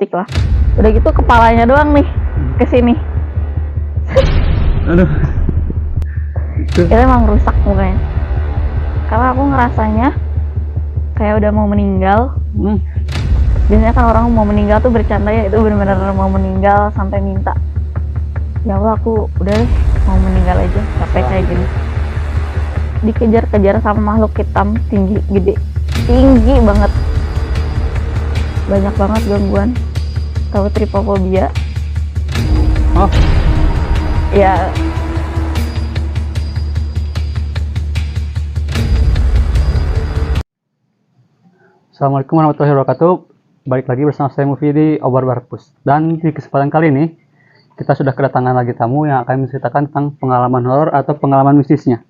lipstick lah. Udah gitu kepalanya doang nih ke sini. Aduh. Itu emang rusak mukanya. Karena aku ngerasanya kayak udah mau meninggal. Biasanya kan orang mau meninggal tuh bercanda ya, itu benar-benar mau meninggal sampai minta, ya Allah aku udah deh mau meninggal aja, capek kayak gini. Dikejar-kejar sama makhluk hitam tinggi banget, banyak banget gangguan. Tahu tripofobia? Oh, Ya. Assalamualaikum warahmatullahi wabarakatuh. Balik lagi bersama saya Mufi di Obar Barpus. Dan di kesempatan kali ini kita sudah kedatangan lagi tamu yang akan menceritakan tentang pengalaman horor atau pengalaman mistisnya.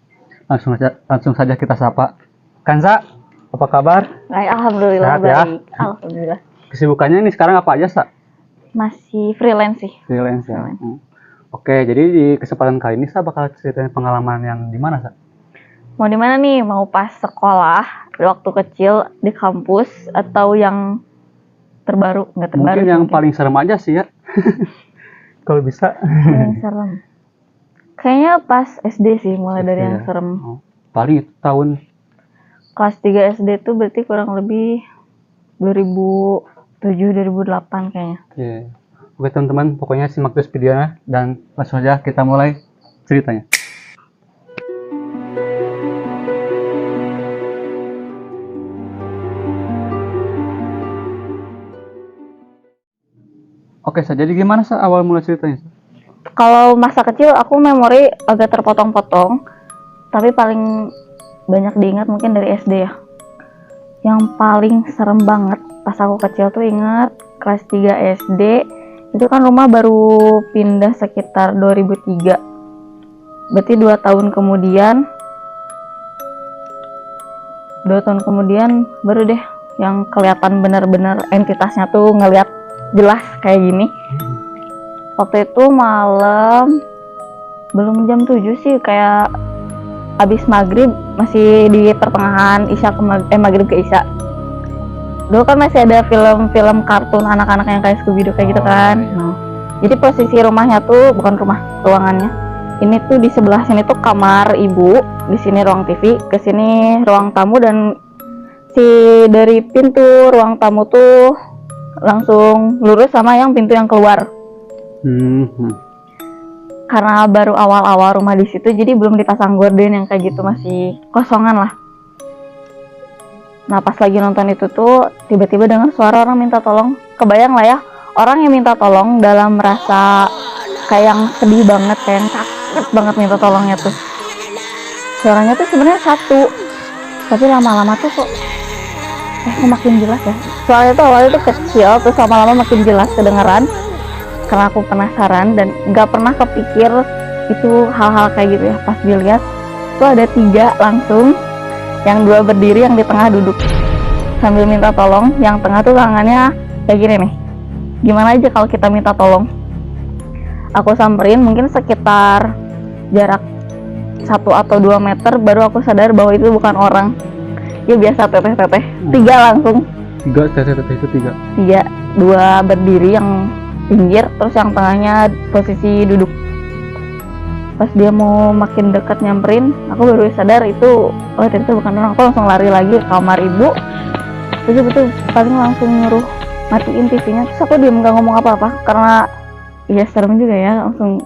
Langsung saja kita sapa. Kanza, apa kabar? Alhamdulillah Sehat ya? baik. Alhamdulillah. Kesibukannya ini sekarang apa aja, Sa? Masih freelance sih. Freelance ya. Oke, jadi di kesempatan kali ini Sa bakal ceritain pengalaman yang di mana, Sa? Mau di mana nih? Mau pas sekolah, waktu kecil di kampus, atau yang terbaru? Nggak terbaru. Mungkin yang paling serem aja sih ya. Kalau bisa. Paling serem. Kayaknya pas SD sih, mulai dari SD yang ya? serem. Oh, paling itu tahun Kelas 3 SD tuh berarti kurang lebih 2007-2008 kayaknya. Oke teman-teman, pokoknya simak terus videonya dan langsung aja kita mulai ceritanya. Oke, Sa, jadi gimana Sa awal mulai ceritanya? Kalau masa kecil aku memori agak terpotong-potong, tapi paling banyak diingat mungkin dari SD ya. Yang paling serem banget pas aku kecil tuh ingat kelas 3 SD, itu kan rumah baru pindah sekitar 2003. Berarti 2 tahun kemudian baru deh yang kelihatan benar-benar entitasnya tuh ngelihat jelas kayak gini. Waktu itu malam, belum jam 7 sih, kayak habis maghrib, masih di pertengahan isya maghrib ke isya. Dulu kan masih ada film-film kartun anak-anak yang kayak Scooby-Doo kayak gitu kan. Nah, jadi posisi rumahnya tuh, bukan rumah, ruangannya ini tuh di sebelah sini tuh kamar ibu, di sini ruang TV, ke sini ruang tamu, dan dari pintu ruang tamu tuh langsung lurus sama yang pintu yang keluar. Karena baru awal-awal rumah di situ, jadi belum dipasang gorden yang kayak gitu, masih kosongan lah. Nah, pas lagi nonton itu tuh tiba-tiba dengar suara orang minta tolong. Kebayang lah ya, orang yang minta tolong dalam rasa kayak yang sedih banget, kayak yang sakit banget minta tolongnya tuh. Suaranya tuh sebenarnya satu, tapi lama-lama tuh kok makin jelas ya. Suaranya tuh awalnya tuh kecil, terus lama-lama makin jelas kedengeran. Karena aku penasaran dan nggak pernah kepikir itu hal-hal kayak gitu ya. Pas dilihat tuh ada 3 langsung, yang 2 berdiri, yang di tengah duduk sambil minta tolong. Yang tengah tuh tangannya kayak gini nih, gimana aja kalau kita minta tolong. Aku samperin, mungkin sekitar jarak 1 atau 2 meter, baru aku sadar bahwa itu bukan orang. Ya biasa teteh-teteh, 3 langsung. 3 teteh itu 3. 3, 2 berdiri yang pinggir, terus yang tengahnya posisi duduk. Pas dia mau makin dekat nyamperin, aku baru sadar itu, oh ternyata bukan orang. Aku langsung lari lagi ke kamar ibu, terus betul paling langsung nyuruh matiin TV-nya. Terus aku diem gak ngomong apa-apa, karena ya serem juga ya, langsung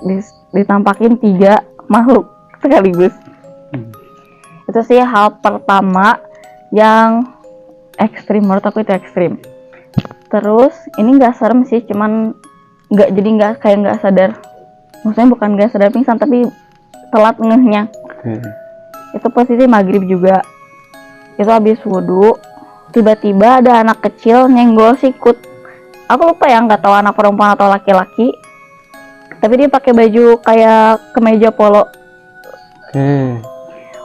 ditampakin 3 makhluk sekaligus. Itu sih hal pertama yang ekstrim, menurut aku itu ekstrim. Terus ini nggak serem sih, cuman nggak sadar. Maksudnya bukan nggak sadar pingsan, tapi telat ngehnya. Itu posisi maghrib juga. Itu habis wudhu, tiba-tiba ada anak kecil nyenggol sikut. Aku lupa ya, nggak tahu anak perempuan atau laki-laki. Tapi dia pakai baju kayak kemeja polo,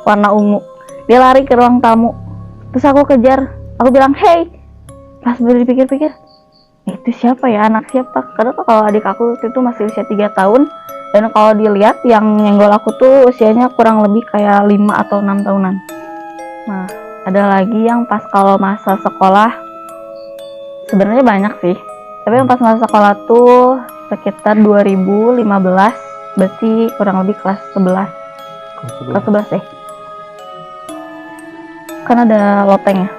warna ungu. Dia lari ke ruang tamu. Terus aku kejar. Aku bilang, "Hey!" Pas baru dipikir-pikir, itu siapa ya, anak siapa? Karena kalau adik aku itu masih usia 3 tahun, dan kalau dilihat yang nyenggol aku tuh usianya kurang lebih kayak 5 atau 6 tahunan. Nah, ada lagi yang pas kalau masa sekolah, sebenarnya banyak sih, Tapi yang pas masa sekolah tuh sekitar 2015, berarti kurang lebih kelas 11. Kelas 11 deh. Kan ada loteng ya.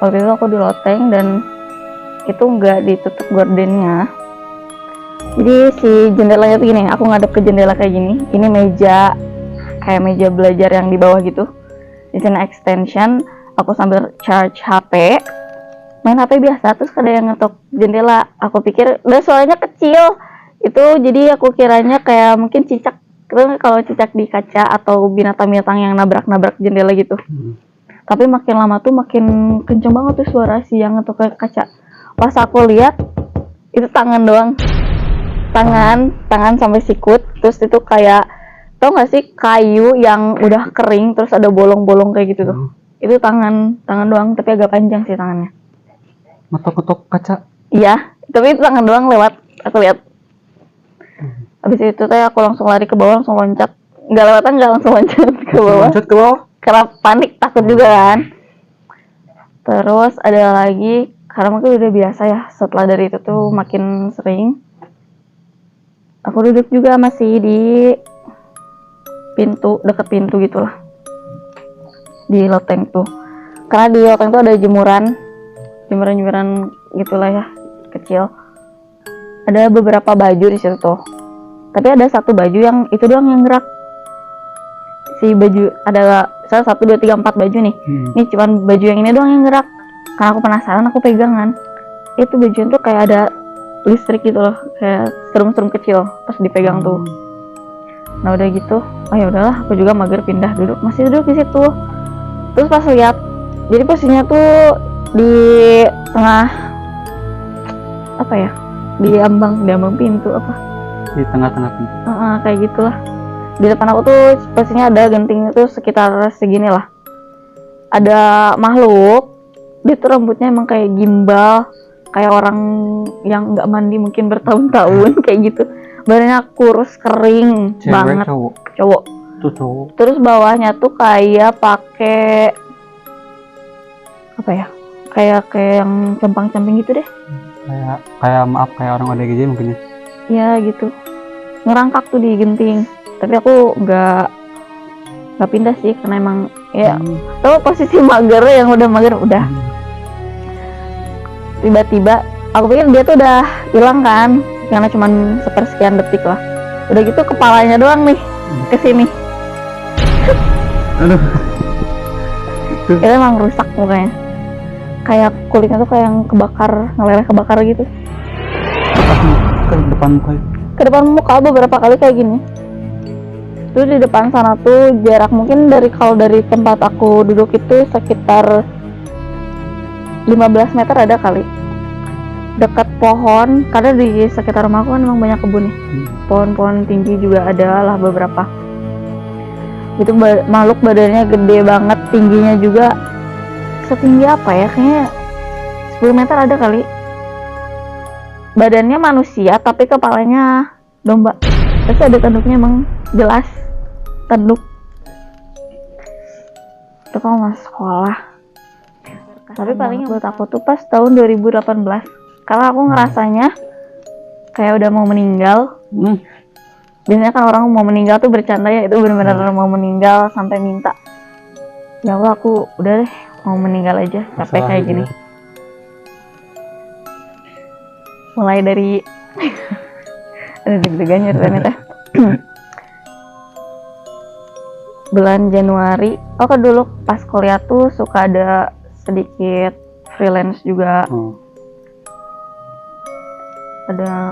Waktu itu aku di loteng dan itu nggak ditutup gordennya. Jadi si jendelanya tuh gini, aku ngadep ke jendela kayak gini. Ini meja, kayak meja belajar yang di bawah gitu. Di sana extension, aku sambil charge HP, main HP biasa, terus ada yang ngetok jendela. Aku pikir udah suaranya kecil itu, jadi aku kiranya kayak mungkin cicak. Terus kalau cicak di kaca atau binatang-binatang yang nabrak-nabrak jendela gitu. Tapi makin lama tuh makin kenceng banget tuh suara si yang ngetok ke kaca. Pas aku lihat itu tangan doang, tangan sampai sikut. Terus itu kayak, tau gak sih kayu yang udah kering terus ada bolong-bolong kayak gitu tuh. Itu tangan doang, tapi agak panjang sih tangannya. Ngetok-ngetok kaca. Iya, tapi itu tangan doang lewat, aku lihat. Habis itu aku langsung lari ke bawah, langsung loncat. Nggak lewatan, nggak langsung loncat ke bawah. Loncat ke bawah. Karena panik, takut juga kan. Terus ada lagi, karena mungkin udah biasa ya, setelah dari itu tuh makin sering. Aku duduk juga masih di pintu, deket pintu gitulah. Di loteng tuh. Karena di loteng tuh ada jemuran gitulah ya, kecil. Ada beberapa baju di situ tuh. Tapi ada satu baju yang itu doang yang gerak. Si baju ada 1, 2, 3, 4 baju nih. Ini cuman baju yang ini doang yang gerak. Karena aku penasaran, aku pegangan. Itu baju itu kayak ada listrik gitu loh, kayak serum-serum kecil pas dipegang tuh. Nah udah gitu, oh ya udahlah, aku juga mager pindah duduk, masih duduk di situ. Terus pas lihat, jadi posisinya tuh di tengah apa ya, di ambang pintu apa? Di tengah-tengah pintu. Kayak gitulah. Di depan aku tuh posisinya ada gentingnya tuh sekitar segini lah. Ada makhluk, dia tuh rambutnya emang kayak gimbal, kayak orang yang nggak mandi mungkin bertahun-tahun kayak gitu. Badannya kurus kering. Cewek, banget. Cowok. Tuh cowok. Terus bawahnya tuh kayak pakai apa ya? Kayak yang camping gitu deh. Kayak orang ODGJ mungkin ya. Ya gitu. Ngerangkak tuh di genting. Tapi aku nggak pindah sih karena emang ya tahu posisi mager, yang udah mager udah. Tiba-tiba aku pikir dia tuh udah hilang kan, karena cuman sepersekian detik lah. Udah gitu kepalanya doang nih kesini. Aduh. Itu emang rusak mukanya, kayak kulitnya tuh kayak yang kebakar, ngeleleh kebakar gitu. Ke depan muka beberapa kali kayak gini. Terus di depan sana tuh jarak mungkin kalau dari tempat aku duduk itu sekitar 15 meter ada kali. Dekat pohon, karena di sekitar rumahku kan emang banyak kebun nih. Pohon-pohon tinggi juga ada lah beberapa. Itu makhluk badannya gede banget, tingginya juga setinggi apa ya, kayaknya 10 meter ada kali. Badannya manusia tapi kepalanya domba. Terus ada tanduknya, emang jelas tanduk. Itu kalau masuk sekolah. Tapi paling buat aku tuh pas tahun 2018, karena aku ngerasanya kayak udah mau meninggal. Biasanya kan orang mau meninggal tuh bercanda ya, itu benar-benar mau meninggal sampai minta, ya Allah aku udah deh mau meninggal aja, capek kayak gini. Mulai dari ada deg-degannya ternyata. Bulan Januari, dulu pas kuliah tuh suka ada sedikit freelance juga. Ada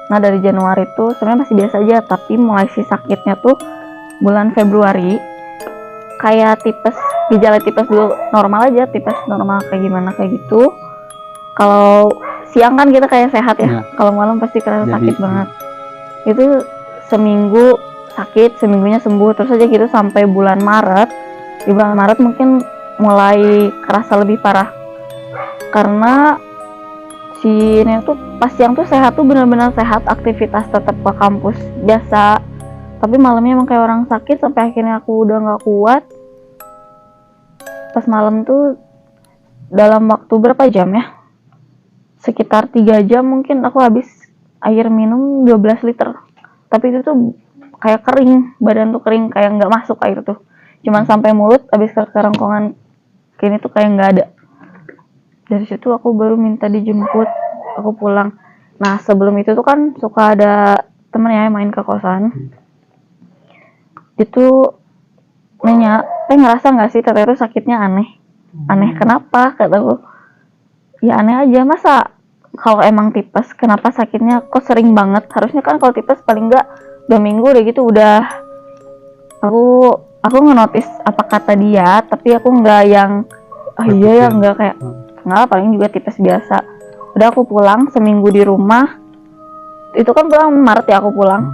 nah dari Januari tuh sebenarnya masih biasa aja, tapi mulai si sakitnya tuh bulan Februari. Kayak tipes, gejala tipes dulu normal aja, tipes normal kayak gimana kayak gitu. Kalau siang kan kita kayak sehat ya, kalau malam pasti kerasa sakit banget. Itu seminggu sakit, seminggunya sembuh, terus aja gitu sampai bulan Maret. Di bulan Maret mungkin mulai kerasa lebih parah, karena si ini tuh pas siang tuh sehat, tuh benar-benar sehat, aktivitas tetap ke kampus biasa, tapi malamnya emang kayak orang sakit sampai akhirnya aku udah nggak kuat. Pas malam tuh dalam waktu berapa jam ya, sekitar 3 jam mungkin aku habis air minum 12 liter. Tapi itu tuh kayak kering, badan tuh kering, kayak nggak masuk air tuh. Cuman sampai mulut, habis ke kerongkongan kini tuh kayak nggak ada. Dari situ aku baru minta dijemput, aku pulang. Nah sebelum itu tuh kan suka ada temen ya yang main ke kosan. Itu nanya, ngerasa nggak sih teteh itu sakitnya aneh? Aneh kenapa? Kataku, ya aneh aja, masa kalau emang tipes kenapa sakitnya kok sering banget? Harusnya kan kalau tipes paling nggak 2 minggu udah gitu udah. Aku ngenotis apa kata dia, tapi aku nggak yang oh iya ya, nggak kayak nggak, paling juga tipes biasa. Udah aku pulang seminggu di rumah. Itu kan bulan Maret ya aku pulang.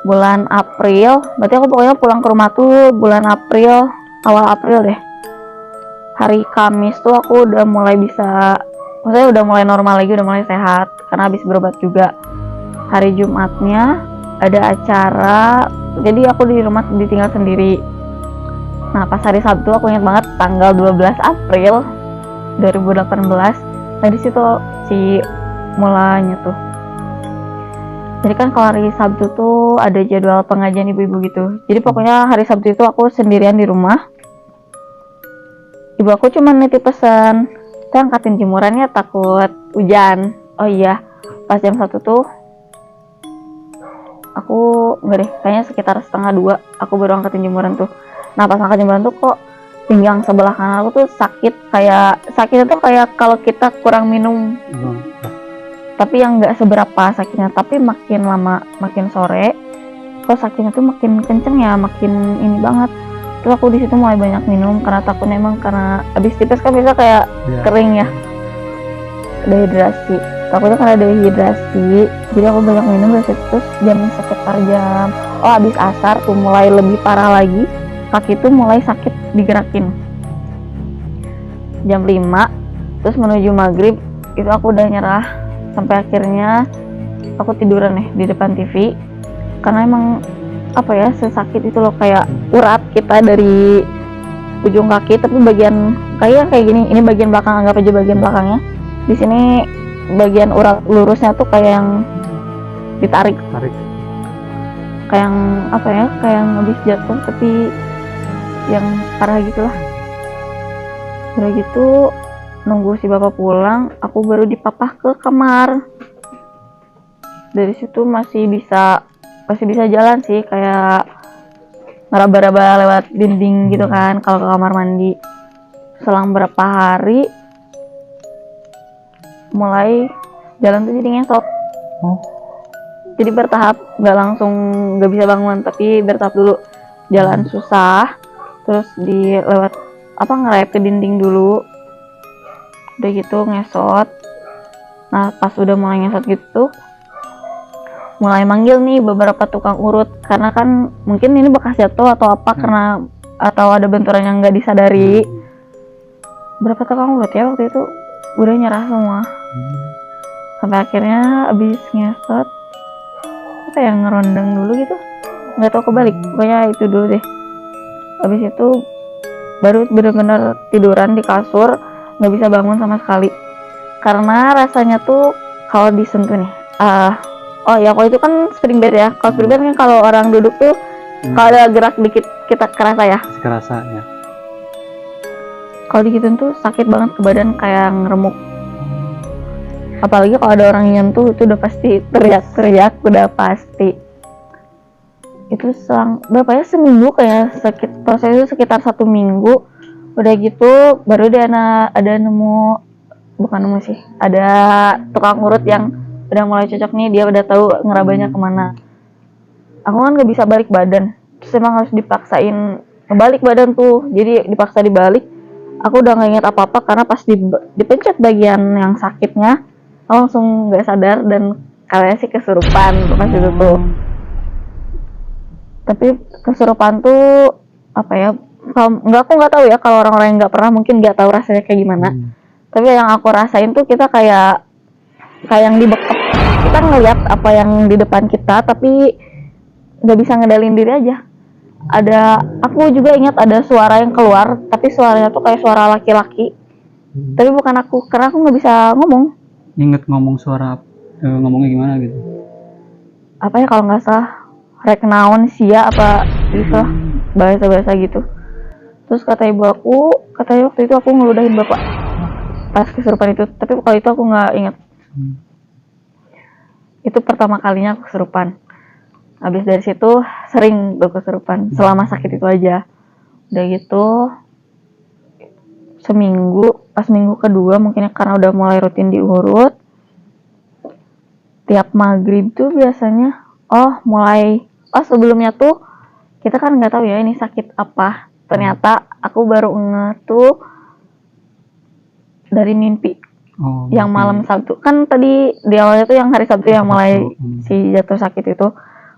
Bulan April, berarti aku pokoknya pulang ke rumah tuh bulan April, awal April deh. Hari Kamis tuh aku udah mulai bisa, maksudnya udah mulai normal lagi, udah mulai sehat karena habis berobat juga. Hari Jumatnya ada acara, jadi aku di rumah ditinggal sendiri. Nah pas hari Sabtu aku ingat banget tanggal 12 April 2018. Nah disitu si mulanya tuh. Jadi kan kalau hari Sabtu tuh ada jadwal pengajian ibu-ibu gitu. Jadi pokoknya hari Sabtu itu aku sendirian di rumah. Ibu aku cuma nitip pesan, kita angkatin jemurannya takut hujan. Oh iya, pas jam 1 tuh aku enggak deh, kayaknya sekitar 1:30 aku baru angkatin jemuran tuh. Nah pas angkat jemuran tuh kok pinggang sebelah kanan aku tuh sakit, kayak sakitnya tuh kayak kalau kita kurang minum. Tapi yang nggak seberapa sakitnya, tapi makin lama makin sore kok sakitnya tuh makin kenceng ya, makin ini banget. Terus aku di situ mulai banyak minum karena takutnya emang karena abis tipes kan bisa kayak kering ya, dehidrasi. Takutnya karena dehidrasi, jadi aku banyak minum. Dari situ terus sekitar jam abis asar tuh mulai lebih parah lagi, kaki tuh mulai sakit digerakin. Jam 5 terus menuju maghrib itu aku udah nyerah. Sampai akhirnya aku tiduran nih di depan TV karena emang apa ya, sesakit itu loh, kayak urat kita dari ujung kaki, tapi bagian kayak gini, ini bagian belakang, anggap aja bagian belakangnya. Di sini bagian urat lurusnya tuh kayak yang ditarik. Kayak yang apa ya, kayak yang habis jatuh tapi yang parah gitulah. Udah gitu nunggu si bapak pulang, aku baru dipapah ke kamar. Dari situ masih bisa jalan sih, kayak ngeraba-raba lewat dinding gitu kan kalau ke kamar mandi. Selang berapa hari mulai jalan tuh jadi ngesot. Jadi bertahap, nggak langsung nggak bisa bangun, tapi bertahap dulu. Jalan susah, terus lewat ngerayap ke dinding dulu. Udah gitu ngesot. Nah pas udah mulai ngesot gitu mulai manggil nih beberapa tukang urut, karena kan mungkin ini bekas jatuh atau apa, karena atau ada benturan yang nggak disadari. Berapa tukang urut ya waktu itu udah nyerah semua. Sampai akhirnya abis ngesot apa yang ngerondeng dulu gitu, nggak tahu kebalik, pokoknya itu dulu deh. Abis itu baru bener-bener tiduran di kasur, nggak bisa bangun sama sekali karena rasanya tuh kalau disentuh nih oh ya, kalau itu kan spring bed ya. Kalau spring bed kan kalau orang duduk tuh kalau ada gerak dikit kita kerasa ya. Kalau digituin tuh sakit banget ke badan, kayak ngeremuk. Apalagi kalau ada orang yang nyentuh itu udah pasti teriak-teriak, udah pasti. Itu berapa ya, seminggu kayak sakit, proses itu sekitar 1 minggu. Udah gitu baru dia ada tukang urut yang udah mulai cocok nih, dia udah tahu ngerabanya kemana. Aku kan nggak bisa balik badan, terus emang harus dipaksain ngebalik badan tuh, jadi dipaksa dibalik. Aku udah nggak ingat apa-apa karena pas dipencet bagian yang sakitnya aku langsung nggak sadar, dan kayaknya sih kesurupan pas itu tuh. Tapi kesurupan tuh apa ya, aku nggak tahu ya, kalau orang-orang yang nggak pernah mungkin nggak tahu rasanya kayak gimana. Tapi yang aku rasain tuh kita kayak yang dibekap, kita ngeliat apa yang di depan kita tapi nggak bisa ngedalin diri aja. Aku juga ingat ada suara yang keluar, tapi suaranya tuh kayak suara laki-laki. Tapi bukan aku, karena aku nggak bisa ngomong. Ingat ngomong suara ngomongnya gimana gitu? Apa ya kalau nggak salah, rek naon sia apa gitu, bahasa-bahasa gitu. Terus kata ibu aku, katanya waktu itu aku ngeludahin bapak pas kesurupan itu. Tapi kalau itu aku nggak ingat. Itu pertama kalinya aku kesurupan. Habis dari situ sering tuh kesurupan selama sakit itu aja. Udah gitu seminggu, pas minggu kedua mungkin karena udah mulai rutin diurut, tiap maghrib tuh biasanya sebelumnya tuh kita kan nggak tahu ya ini sakit apa. Ternyata aku baru ngeh tuh dari mimpi. Yang malam Sabtu kan tadi di awalnya tuh yang hari Sabtu yang mulai si jatuh sakit itu.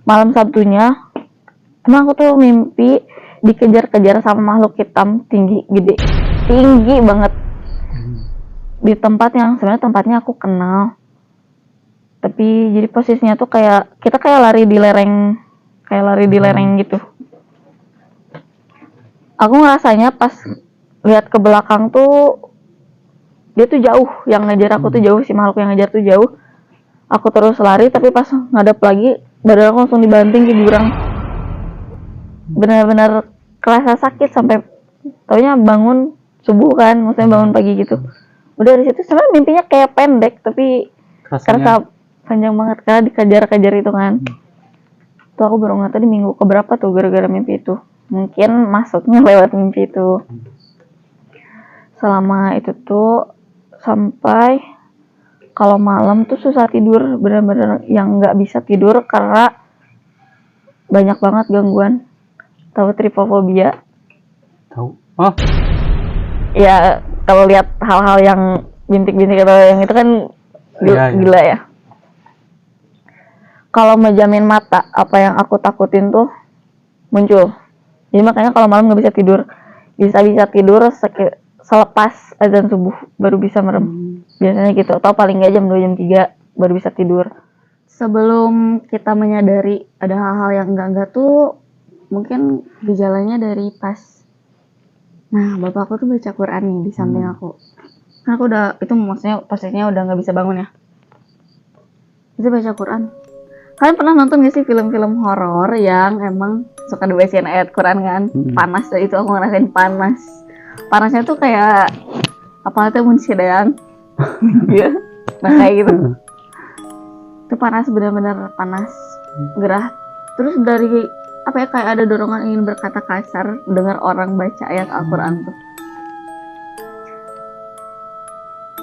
Malam Sabtunya emang aku tuh mimpi dikejar-kejar sama makhluk hitam tinggi banget di tempat yang sebenarnya tempatnya aku kenal, tapi jadi posisinya tuh kayak kita kayak lari di lereng gitu. Aku ngerasanya pas lihat ke belakang tuh dia tuh jauh, yang ngejar aku tuh jauh, si makhluk yang ngejar tuh jauh. Aku terus lari, tapi pas ngadep lagi badan aku langsung dibanting ke jurang. Benar-benar kerasa sakit sampai taunya bangun subuh kan, maksudnya bangun pagi gitu. Udah dari situ sebenarnya mimpinya kayak pendek, tapi kerasa panjang banget karena dikejar-kejar itu kan. Tuh aku baru nggak tahu di minggu keberapa tuh gara-gara mimpi itu. Mungkin masuknya lewat mimpi itu. Selama itu tuh sampai kalau malam tuh susah tidur, benar-benar yang nggak bisa tidur karena banyak banget gangguan. Tahu tripofobia? Tahu. Oh. Ya kalau lihat hal-hal yang bintik-bintik atau yang itu kan gila ya. Kalau menjamin mata, apa yang aku takutin tuh muncul. Jadi makanya kalau malam nggak bisa tidur, bisa tidur selepas azan subuh baru bisa merem. Biasanya gitu, atau paling nggak jam 2 jam 3 baru bisa tidur. Sebelum kita menyadari ada hal-hal yang enggak tuh mungkin gejalanya dari pas bapakku tuh baca Quran nih di samping aku. Kan aku udah, itu maksudnya posisinya udah nggak bisa bangun ya. Dia baca Quran. Kalian pernah nonton gak sih film-film horor yang emang suka dibacain ayat Quran kan? Panas itu aku ngerasain panas. Panasnya tuh kayak apa tuh munsidang. Ya. Nah kayak gitu. Itu panas, benar-benar panas, gerah. Terus dari apa ya, kayak ada dorongan ingin berkata kasar dengar orang baca ayat Al-Quran tuh.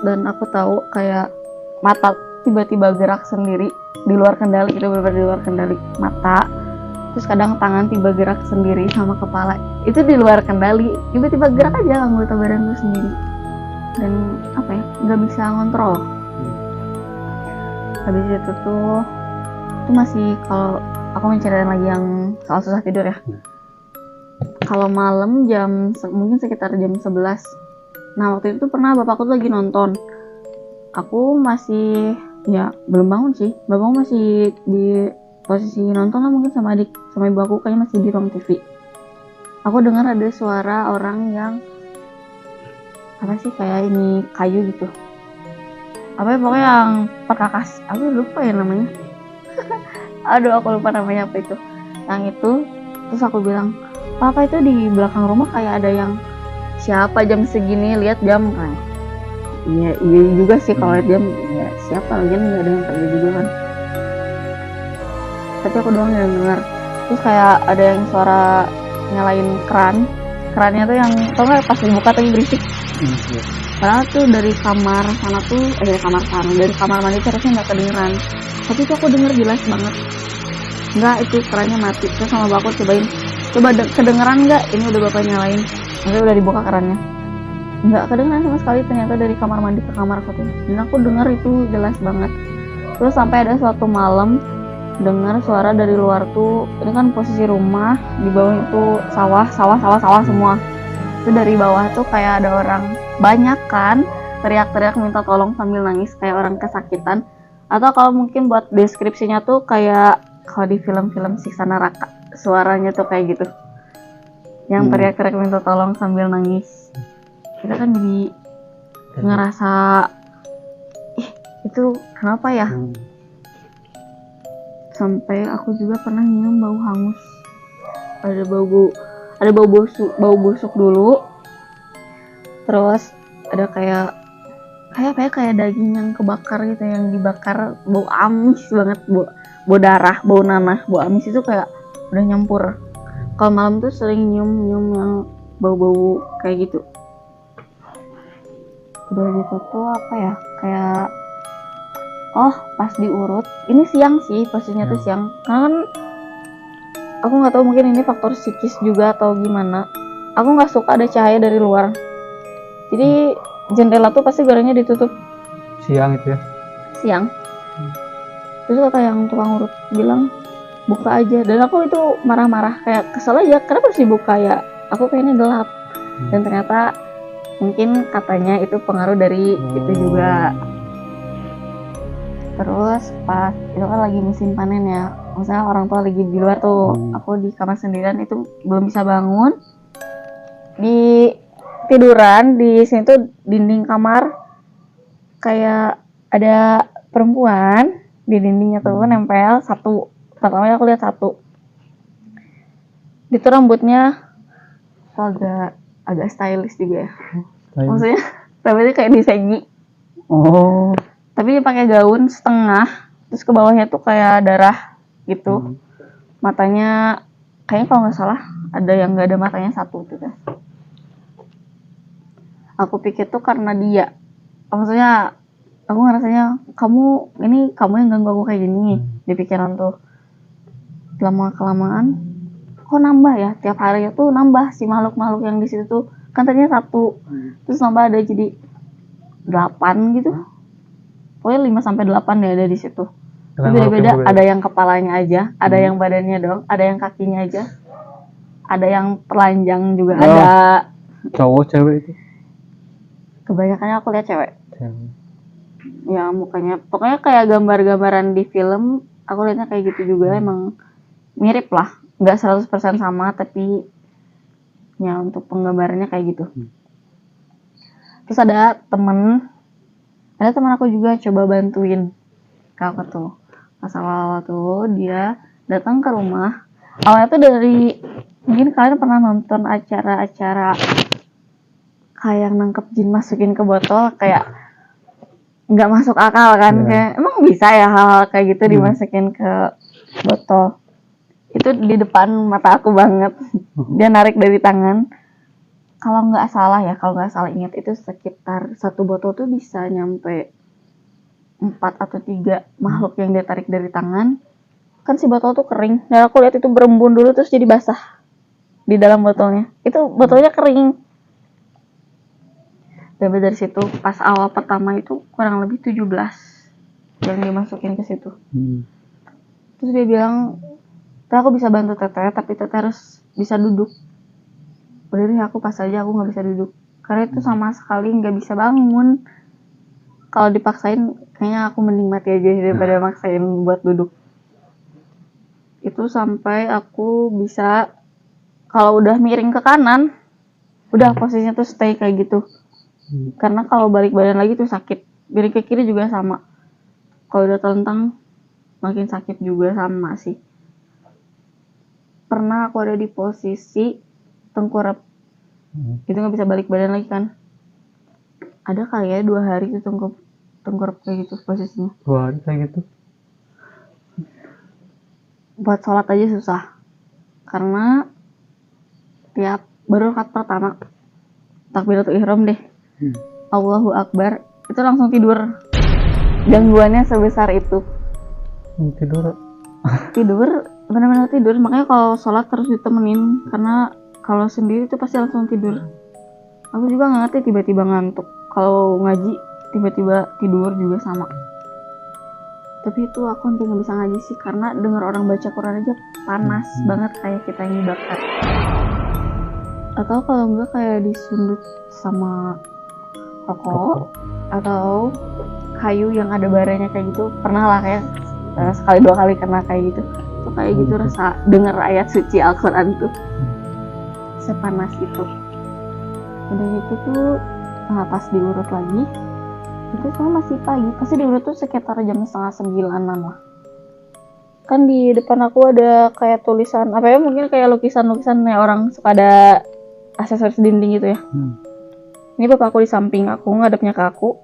Dan aku tahu kayak mata tiba-tiba gerak sendiri di luar kendali, itu benar-benar di luar kendali mata. Terus kadang tangan tiba gerak sendiri sama kepala, itu di luar kendali, tiba-tiba gerak aja anggota badan gue sendiri. Dan apa ya, nggak bisa ngontrol. Habis itu tuh masih, kalau aku menceritain lagi yang soal susah tidur ya. Kalau malam mungkin sekitar jam 11. Nah waktu itu pernah bapakku tuh lagi nonton. Aku masih belum bangun sih. Bapakku masih di posisi nonton lah mungkin sama adik, sama ibu aku kayaknya masih di ruang TV. Aku dengar ada suara orang yang apa sih, kayak ini kayu gitu. Apa ya, pokoknya yang perkakas. Aku lupa ya namanya. Aduh aku lupa namanya apa itu. Yang itu, terus aku bilang, "Papa, itu di belakang rumah kayak ada yang siapa jam segini, lihat jam kan." Iya juga sih kalau lihat jam, ya siapa lagi, nggak ada yang kerja juga kan. Tapi aku doang yang dengar. Terus kayak ada yang suara nyalain kerannya tuh yang tau nggak pas dibuka tapi berisik. Padahal tuh dari kamar sana tuh dari kamar mandi tuh harusnya nggak kedengeran, tapi itu aku denger jelas banget. Enggak, itu kerannya mati. Terus sama bapak coba kedengeran nggak, ini udah bapak nyalain, maksudnya udah dibuka kerannya, nggak kedengeran sama sekali. Ternyata dari kamar mandi ke kamar aku tuh, dan aku denger itu jelas banget. Terus sampai ada suatu malam dengar suara dari luar tuh, ini kan posisi rumah di bawah itu sawah semua. Itu dari bawah tuh kayak ada orang banyak kan teriak-teriak minta tolong sambil nangis kayak orang kesakitan. Atau kalau mungkin buat deskripsinya tuh kayak kalau di film-film siksa neraka, suaranya tuh kayak gitu, yang teriak-teriak minta tolong sambil nangis. Kita kan jadi ngerasa ih itu kenapa ya. Sampai aku juga pernah nyium bau hangus, ada bau busuk dulu, terus ada kayak daging yang kebakar gitu, yang dibakar, bau amis banget, bau darah, bau nanah, bau amis itu kayak udah nyampur. Kalau malam tuh sering nyium yang bau-bau kayak gitu. Udah gitu tuh apa ya, kayak pas diurut, ini siang sih, posisinya tuh siang, karena kan aku nggak tahu, mungkin ini faktor psikis juga atau gimana, aku nggak suka ada cahaya dari luar, jadi jendela tuh pasti gorengnya ditutup siang itu ya. siang. Terus kata yang tukang urut bilang buka aja, dan aku itu marah-marah, kayak kesel aja, kenapa harus dibuka ya, aku kayaknya gelap. Dan ternyata mungkin katanya itu pengaruh dari itu juga. Terus pas itu kan lagi musim panen ya, misalnya orang tua lagi di luar tuh, aku di kamar sendirian, itu belum bisa bangun, di tiduran di sini tuh dinding kamar kayak ada perempuan di dindingnya tuh nempel satu. Pertamanya aku lihat satu, itu rambutnya agak stylish juga ya, maksudnya rambutnya kayak disegi. Tapi dia pakai gaun setengah, terus ke bawahnya tuh kayak darah gitu. Matanya kayaknya kalau nggak salah ada yang nggak ada matanya satu tuh kan. Aku pikir tuh karena dia, maksudnya aku ngerasanya kamu yang ganggu aku kayak gini di pikiran tuh. Lama kelamaan kok nambah ya, tiap hari tuh nambah si makhluk yang di situ tuh, kan tadinya satu, terus nambah ada jadi 8 gitu, pokoknya 5-8 deh ada di situ. Beda-beda, ada yang kepalanya aja, ada yang badannya dong, ada yang kakinya aja, ada yang telanjang juga, ada cowok cewek itu. Kebanyakannya aku lihat cewek. Ya mukanya pokoknya kayak gambar-gambaran di film, aku lihatnya kayak gitu juga. Emang mirip lah, nggak 100% sama, tapi ya untuk penggambarannya kayak gitu. Terus ada teman aku juga coba bantuin kakak tuh. Pas awal tuh dia datang ke rumah, awalnya tuh dari, mungkin kalian pernah nonton acara-acara kayak nangkep jin masukin ke botol, kayak nggak masuk akal kan, kayak emang bisa ya hal kayak gitu dimasukin ke botol. Itu di depan mata aku banget, dia narik dari tangan. Kalau nggak salah ingat itu sekitar satu botol tuh bisa nyampe 4 atau 3 makhluk yang dia tarik dari tangan. Kan si botol tuh kering, dan aku lihat itu berembun dulu terus jadi basah di dalam botolnya. Itu botolnya kering. Dan dari situ pas awal pertama itu kurang lebih 17 yang dimasukin ke situ. Terus dia bilang, aku bisa bantu teteh, tapi teteh harus bisa duduk. Udah deh, aku pas aja aku nggak bisa duduk, karena itu sama sekali nggak bisa bangun. Kalau dipaksain kayaknya aku mending mati aja daripada maksain buat duduk. Itu sampai aku bisa, kalau udah miring ke kanan, udah posisinya tuh stay kayak gitu. Karena kalau balik badan lagi tuh sakit, miring ke kiri juga sama. Kalau udah telentang makin sakit juga sama sih. Pernah aku ada di posisi tengkurap, itu nggak bisa balik badan lagi kan. Ada kali ya 2 hari itu tengkurap kayak gitu posisinya. 2 hari kayak gitu. Buat sholat aja susah, karena tiap baru rakaat pertama takbiratul ihram deh, Allahu Akbar, itu langsung tidur. Gangguannya sebesar itu. Tidur benar-benar tidur. Makanya kalau sholat terus ditemenin, karena kalau sendiri tuh pasti langsung tidur. Aku juga nggak ngerti, tiba-tiba ngantuk. Kalau ngaji tiba-tiba tidur juga sama. Tapi itu aku hampir nggak bisa ngaji sih, karena dengar orang baca Quran aja panas banget, kayak kita yang dibakar. Atau kalau enggak kayak disundut sama rokok atau kayu yang ada baranya kayak gitu. Pernah lah kayak sekali 2 kali kena kayak gitu. Tuh kayak gitu rasa dengar ayat suci Al-Quran tuh sepanas itu. Udah gitu tuh Nah pas diurut lagi itu semua masih pagi, pasti diurut tuh sekitar jam 8:30 lah. Kan di depan aku ada kayak tulisan apa ya, mungkin kayak lukisan-lukisan ya, orang suka ada aksesoris dinding gitu ya. Ini bapakku di samping aku, ngadepnya ke aku,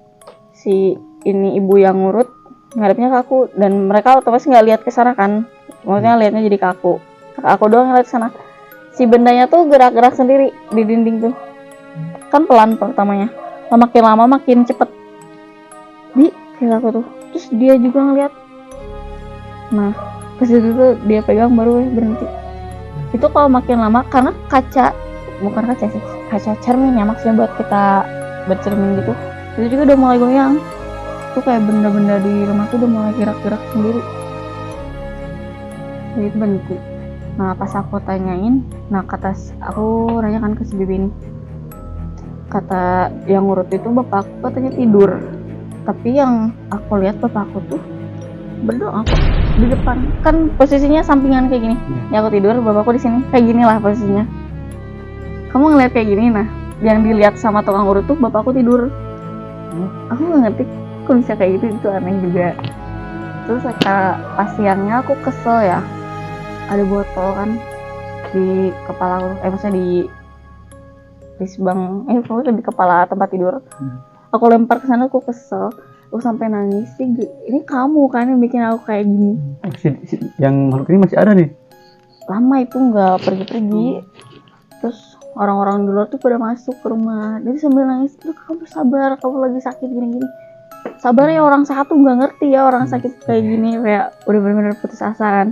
si ini ibu yang ngurut ngadepnya ke aku, dan mereka otomatis nggak lihat ke sana kan, maksudnya lihatnya jadi ke aku doang ngeliat ke sana. Si bendanya tuh gerak-gerak sendiri di dinding tuh, kan pelan pertamanya, makin lama makin cepet di kayak aku tuh, terus dia juga ngeliat. Nah pas itu tuh dia pegang baru berhenti. Itu kalau makin lama, karena bukan kaca sih, kaca cermin ya, maksudnya buat kita bercermin gitu, itu juga udah mulai goyang tuh, kayak benda-benda di rumah tuh udah mulai gerak-gerak sendiri. Jadi itu berhenti. Nah pas aku tanyain, aku nanyakan ke si bibi ini, kata yang ngurut itu bapak aku katanya tidur, tapi yang aku lihat bapak aku tuh berdoa kok di depan, kan posisinya sampingan kayak gini. Ya aku tidur, bapakku di sini kayak gini lah posisinya. Kamu ngeliat kayak gini, nah yang dilihat sama tukang urut tuh bapakku tidur. Aku nggak ngerti kok bisa kayak gitu, itu aneh juga. Terus pas siangnya aku kesel ya, ada botol kan di kepala aku, maksudnya di sebang, pokoknya di kepala tempat tidur. Aku lempar ke sana, aku kesel, aku sampai nangis sih. Ini kamu kan yang bikin aku kayak gini. Yang makhluk ini masih ada nih? Lama itu nggak pergi-pergi. Terus orang-orang di luar tuh pada masuk ke rumah, jadi sambil nangis, kamu sabar, kamu lagi sakit gini-gini. Sabar ya, orang sehat tuh nggak ngerti ya orang sakit kayak gini, kayak udah benar-benar putus asa kan.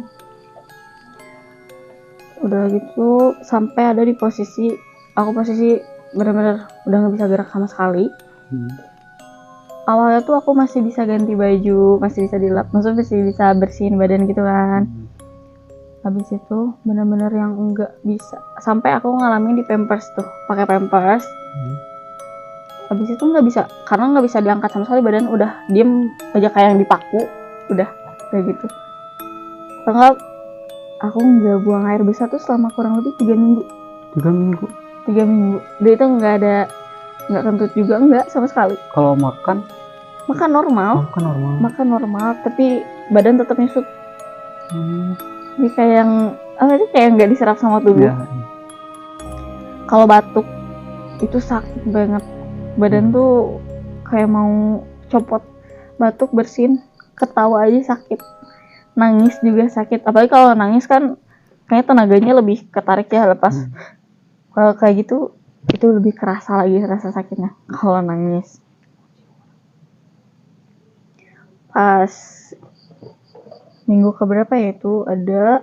Udah gitu sampai ada di posisi benar-benar udah nggak bisa gerak sama sekali. Awalnya tuh aku masih bisa ganti baju, masih bisa dilap, maksudnya masih bisa bersihin badan gitu kan. Habis itu benar-benar yang enggak bisa, sampai aku ngalamin di pampers tuh, pakai pampers. Habis itu nggak bisa, karena nggak bisa diangkat sama sekali, badan udah diem aja kayak yang dipaku, udah kayak gitu. Enggak, aku nggak buang air besar tuh selama kurang lebih 3 minggu. 3 minggu. Dia itu nggak kentut juga, nggak sama sekali. Kalau makan normal. Makan normal, tapi badan tetap nyusut. Jadi kayak yang kayak nggak diserap sama tubuh. Kalau batuk itu sakit banget, badan tuh kayak mau copot. Batuk, bersin, ketawa aja sakit, nangis juga sakit. Apalagi kalau nangis kan kayaknya tenaganya lebih ketarik ya, lepas. Kalau kayak gitu itu lebih kerasa lagi rasa sakitnya kalau nangis. Pas minggu keberapa ya, itu ada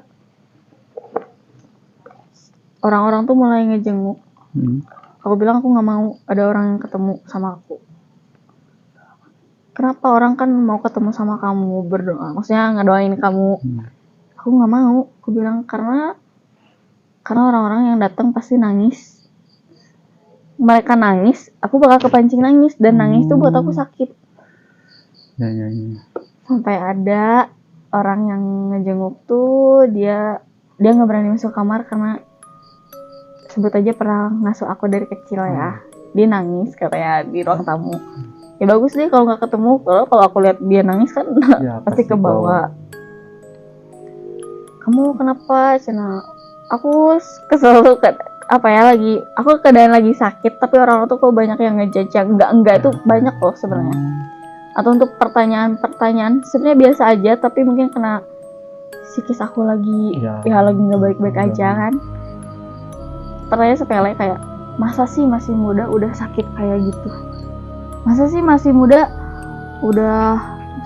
orang-orang tuh mulai ngejenguk. Aku bilang aku nggak mau ada orang yang ketemu sama aku. Kenapa? Orang kan mau ketemu sama kamu, berdoa, maksudnya ngedoain kamu. Aku nggak mau. Aku bilang karena orang-orang yang datang pasti nangis. Mereka nangis, aku bakal kepancing nangis, dan nangis tuh buat aku sakit. Sampai ada orang yang ngejenguk tuh, dia nggak berani masuk kamar karena sebut aja pernah ngasuh aku dari kecil ya. Dia nangis katanya di ruang tamu. Ya bagus deh kalau nggak ketemu, kalau aku lihat dia nangis kan pasti kebawa. Kamu kenapa, Cina? Aku kesel tuh, aku keadaan lagi sakit, tapi orang-orang tuh kok banyak yang ngejudge, enggak itu banyak loh sebenarnya. Atau untuk pertanyaan sebenarnya biasa aja, tapi mungkin kena psikis aku lagi lagi nggak baik-baik aja kan. Pertanyaan sepele kayak, masa sih masih muda udah sakit kayak gitu? Masa sih masih muda udah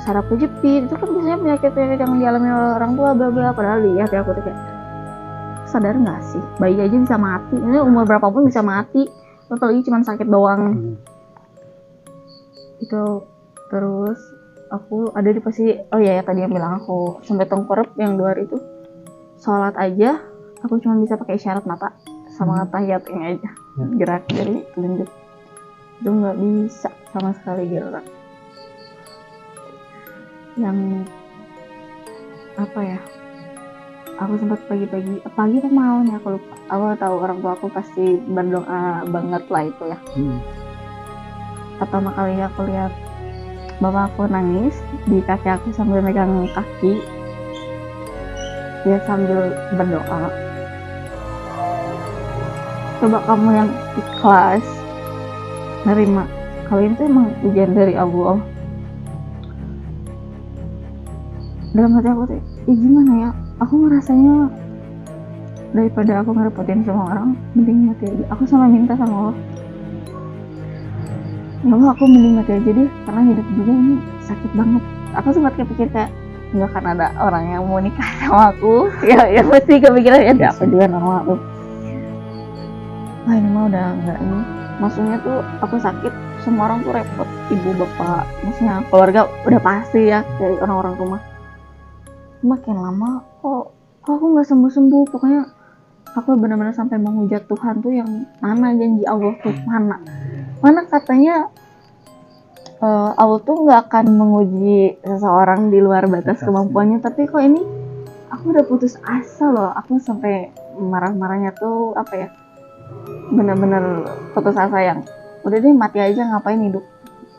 saraf kejepit? Itu kan biasanya penyakit yang dialami oleh orang tua bla bla. Padahal di hati aku tuh kayak, sadar nggak sih, bayi aja bisa mati, ini umur berapapun bisa mati, apalagi cuma sakit doang. Itu terus aku ada di posisi, tadi yang bilang aku sampai tengkorup yang 2 hari itu, sholat aja aku cuma bisa pakai isyarat mata sama tahiyat ini aja, gerak dari telunjuk itu nggak bisa sama sekali gerak. Yang aku sempat pagi atau malamnya aku lupa. Aku tahu orang tua aku pasti berdoa banget lah itu ya. pertama kali aku lihat bapak aku nangis di kaki aku sambil megang kaki, dia sambil berdoa, coba kamu yang ikhlas nerima kalau itu emang ujian dari Allah. Dalam hati aku tuh, gimana ya, aku ngerasanya daripada aku ngerepotin semua orang, mending mati aja. Aku sama minta sama Allah, ya Allah aku mending mati aja deh, karena hidup juga ini sakit banget. Aku sempat kepikir kayak nggak akan ada orang yang mau nikah sama aku. Ya pasti kepikiran ya ada apa juga sama aku. Wah ini mah udah enggak ini. Maksudnya tuh aku sakit, semua orang tuh repot, ibu bapak, maksudnya keluarga udah pasti ya dari orang-orang rumah. Makin lama kok aku nggak sembuh-sembuh. Pokoknya aku benar-benar sampai menghujat Tuhan tuh, yang mana janji Allah tuh, mana katanya Allah tuh nggak akan menguji seseorang di luar batas kemampuannya. Tapi kok ini aku udah putus asa loh. Aku sampai marah-marahnya tuh apa ya, benar-benar putus asa yang udah deh mati aja, ngapain hidup,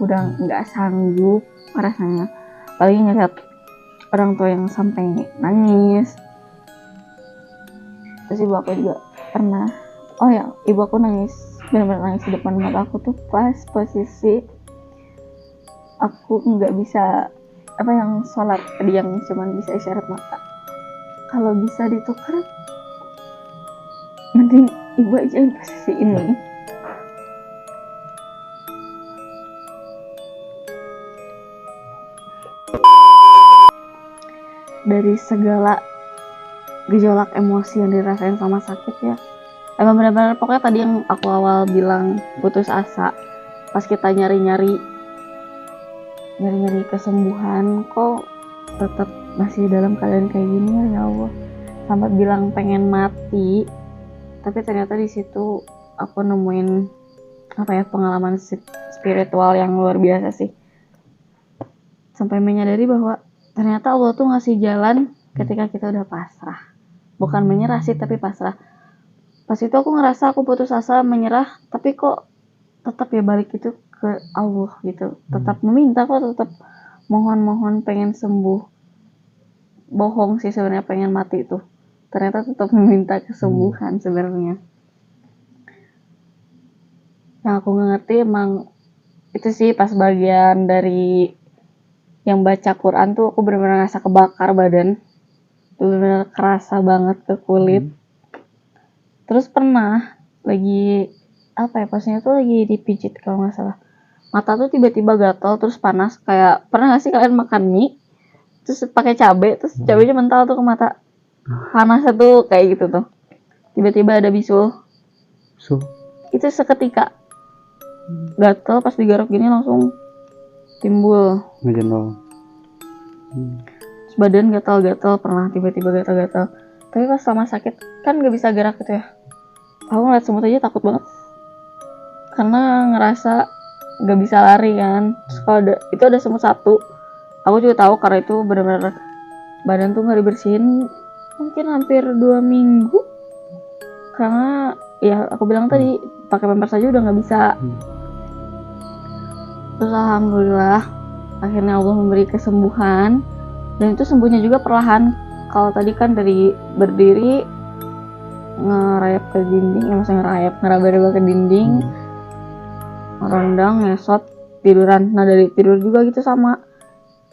udah nggak sanggup rasanya. Apalagi ngeliat orang tua yang sampai nangis. Terus ibu aku juga pernah, ibu aku nangis, benar-benar nangis di depan mata aku tuh pas posisi aku nggak bisa yang sholat tadi, yang cuman bisa isyarat mata. Kalau bisa ditukar, mending ibu aja yang posisi ini. Dari segala gejolak emosi yang dirasain sama sakit ya, emang benar-benar pokoknya tadi yang aku awal bilang putus asa, pas kita nyari-nyari kesembuhan kok tetap masih dalam keadaan kayak gini ya Allah. Sampai bilang pengen mati, tapi ternyata di situ aku nemuin pengalaman spiritual yang luar biasa sih. Sampai menyadari bahwa ternyata Allah tuh ngasih jalan ketika kita udah pasrah. Bukan menyerah sih, tapi pasrah. Pas itu aku ngerasa aku putus asa, menyerah, tapi kok tetap ya balik itu ke Allah gitu. Tetap meminta kok, tetap mohon pengen sembuh. Bohong sih sebenarnya pengen mati itu. Ternyata tetap meminta kesembuhan sebenarnya. Yang aku nggak ngerti emang itu sih pas bagian dari yang baca Quran tuh aku benar-benar ngerasa kebakar badan. Benar-benar kerasa banget ke kulit. Terus pernah lagi pasnya tuh lagi dipijit kalau nggak salah, mata tuh tiba-tiba gatal terus panas. Kayak pernah nggak sih kalian makan mie terus pakai cabai, terus cabainya mental tuh ke mata, panasnya tuh kayak gitu tuh, tiba-tiba ada bisul. Itu seketika gatal, pas digaruk gini langsung timbul terus badan gatal-gatal. Pernah tiba-tiba gatal-gatal, tapi pas sama sakit kan gak bisa gerak gitu ya. Aku ngeliat semut aja takut banget karena ngerasa gak bisa lari kan. Terus kalau ada semut satu, aku juga tahu karena itu benar-benar badan tuh gak dibersihin mungkin hampir 2 minggu, karena ya aku bilang tadi pakai pampers aja udah gak bisa. Terus alhamdulillah akhirnya Allah memberi kesembuhan, dan itu sembuhnya juga perlahan. Kalau tadi kan dari berdiri ngerayap ke dinding, maksudnya ngeraba-raba ke dinding, ngerondang, ngesot, tiduran. Nah dari tidur juga gitu sama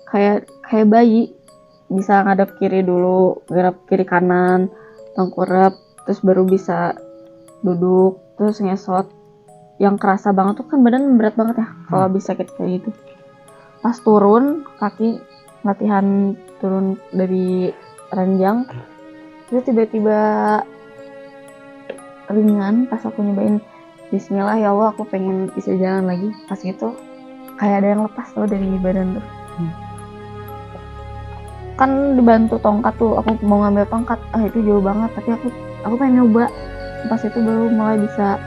kayak bayi, bisa ngadep kiri dulu, garap kiri kanan, tengkurap, terus baru bisa duduk, terus ngesot. Yang kerasa banget tuh kan badan berat banget ya kalau habis sakit kayak gitu. Pas turun kaki, latihan turun dari ranjang, itu tiba-tiba ringan. Pas aku nyobain bismillah, ya Allah aku pengen bisa jalan lagi, pas gitu kayak ada yang lepas tuh dari badan tuh. Kan dibantu tongkat tuh, aku mau ngambil tongkat, itu jauh banget, tapi aku pengen nyoba. Pas itu baru mulai bisa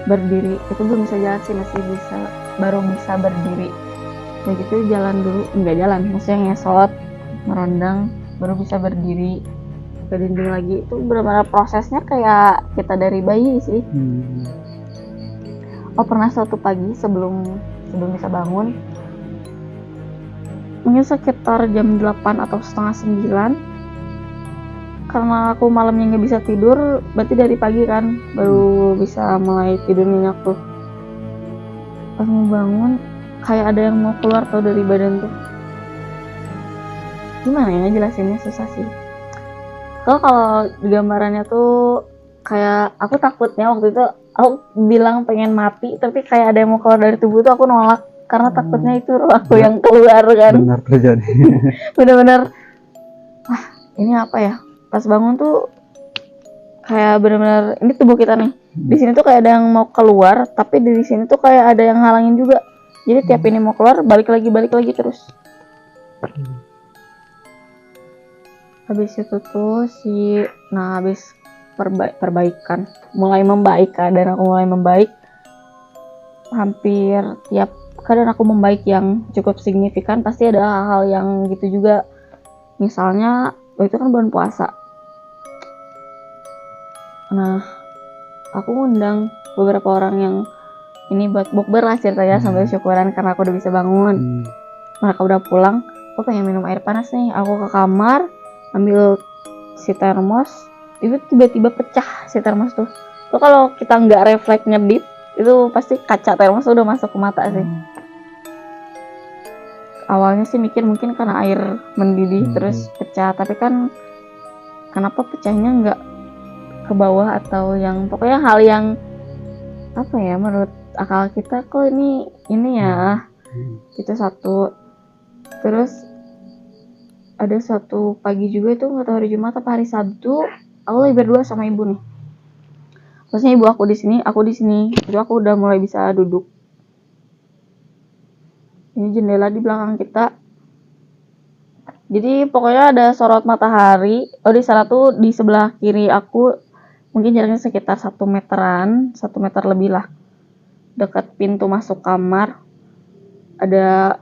berdiri. Itu belum bisa jalan sih, baru bisa berdiri. Kayak gitu jalan dulu, enggak jalan, maksudnya ngesot, merondang, baru bisa berdiri ke dinding lagi. Itu benar-benar prosesnya kayak kita dari bayi sih. Pernah suatu pagi sebelum sebelum bisa bangun. Mungkin sekitar jam 8 atau setengah 9. Karena aku malamnya nggak bisa tidur, berarti dari pagi kan baru bisa mulai tidur nyenyak tuh. Pas mau bangun, kayak ada yang mau keluar tau dari badan tuh. Gimana ya jelasinnya, susah sih. Kalau di gambarannya tuh kayak aku takutnya waktu itu aku bilang pengen mati, tapi kayak ada yang mau keluar dari tubuh tuh aku nolak karena takutnya itu roh aku yang keluar kan. Benar terjadi. Bener-bener, wah ini apa ya? Pas bangun tuh kayak bener-bener ini tubuh kita nih. Di sini tuh kayak ada yang mau keluar, tapi di sini tuh kayak ada yang halangin juga. Jadi tiap ini mau keluar, balik lagi terus. Habis itu tuh habis perbaikan, mulai membaik, keadaan aku mulai membaik. Hampir tiap keadaan aku membaik yang cukup signifikan, pasti ada hal-hal yang gitu juga. Misalnya, itu kan bulan puasa. Nah, aku ngundang beberapa orang yang ini buat bukber lah ceritanya, sambil syukuran karena aku udah bisa bangun. Mereka udah pulang, aku pengen minum air panas nih. Aku ke kamar, ambil si termos, itu tiba-tiba pecah si termos tuh. Tuh kalau kita nggak refleks ngedip, itu pasti kaca termos udah masuk ke mata sih. Awalnya sih mikir mungkin karena air mendidih terus pecah, tapi kan kenapa pecahnya nggak ke bawah atau yang pokoknya hal yang apa ya menurut akal kita kok ini ya. Itu satu. Terus ada suatu pagi juga itu nggak tahu hari Jumat apa hari Sabtu, aku lagi berdua sama ibu nih. Terusnya ibu aku di sini, aku di sini. Itu aku udah mulai bisa duduk. Ini jendela di belakang kita. Jadi pokoknya ada sorot matahari. Oh di sana tuh di sebelah kiri aku mungkin jaraknya sekitar 1 meteran, 1 meter lebih lah. Dekat pintu masuk kamar ada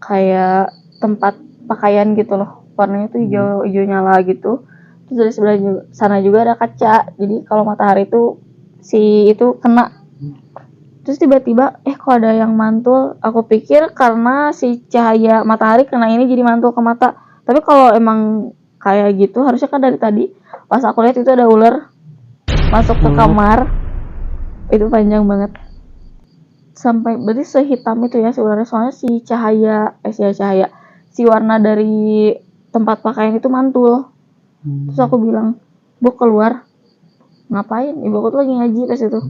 kayak tempat pakaian gitu loh. Warnanya tuh hijau nyala gitu. Terus dari sebelah sana juga ada kaca. Jadi kalau matahari tuh itu kena. Terus tiba-tiba kok ada yang mantul. Aku pikir karena si cahaya matahari kena ini jadi mantul ke mata. Tapi kalau emang kayak gitu harusnya kan dari tadi pas aku lihat itu ada ular masuk ke kamar. Itu panjang banget. Sampai berarti sehitam itu ya si ularnya, soalnya si warna dari tempat pakaian itu mantul. Terus aku bilang, "Bu keluar." "Ngapain?" Ibu aku tuh lagi ngaji pas itu.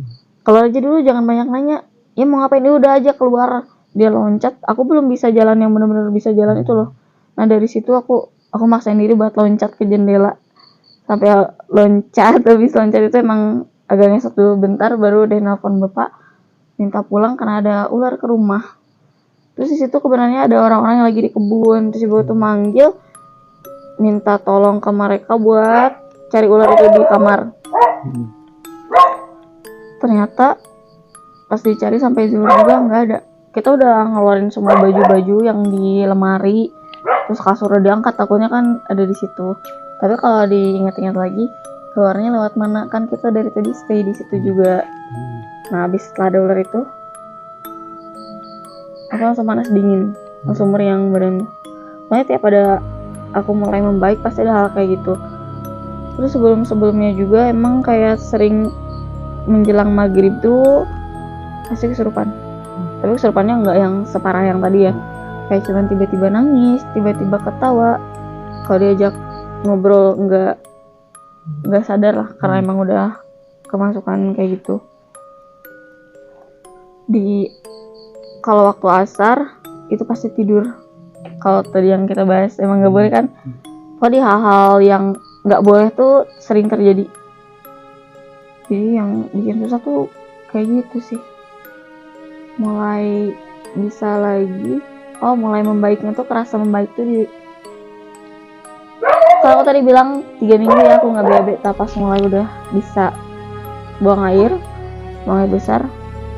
"Keluar aja dulu, jangan banyak nanya." "Ya mau ngapain?" "Dia udah aja keluar." Dia loncat, aku belum bisa jalan yang benar-benar bisa jalan itu loh. Nah dari situ aku maksain diri buat loncat ke jendela. Sampai loncat, habis loncat itu emang agak ngesot dulu bentar, baru deh nelpon bapak minta pulang karena ada ular ke rumah. Terus di situ kebenarannya ada orang-orang yang lagi di kebun. Terus ibu tuh manggil minta tolong ke mereka buat cari ular itu di kamar. Ternyata pas dicari sampai zuhur juga nggak ada. Kita udah ngeluarin semua baju-baju yang di lemari, terus kasur udah diangkat, takutnya kan ada di situ. Tapi kalau diingat-ingat lagi, keluarnya lewat mana, kan kita dari tadi stay di situ juga. Nah habis setelah ada ular itu, aku langsung panas dingin, langsung meriang badan. Pokoknya tiap ada aku mulai membaik pasti ada hal kayak gitu. Terus sebelumnya juga emang kayak sering menjelang maghrib tuh pasti kesurupan. Tapi kesurupannya nggak yang separah yang tadi ya. Kayak cuman tiba-tiba nangis, tiba-tiba ketawa. Kalau diajak ngobrol nggak sadar lah, karena emang udah kemasukan kayak gitu. Kalau waktu asar itu pasti tidur. Kalau tadi yang kita bahas emang nggak boleh kan. Kalau di hal-hal yang nggak boleh tuh sering terjadi. Jadi yang bikin susah tuh kayak gitu sih. Mulai bisa lagi, mulai membaiknya tuh kerasa membaik tuh kalau aku tadi bilang 3 minggu ya aku nggak BAB, tapi pas mulai udah bisa buang air besar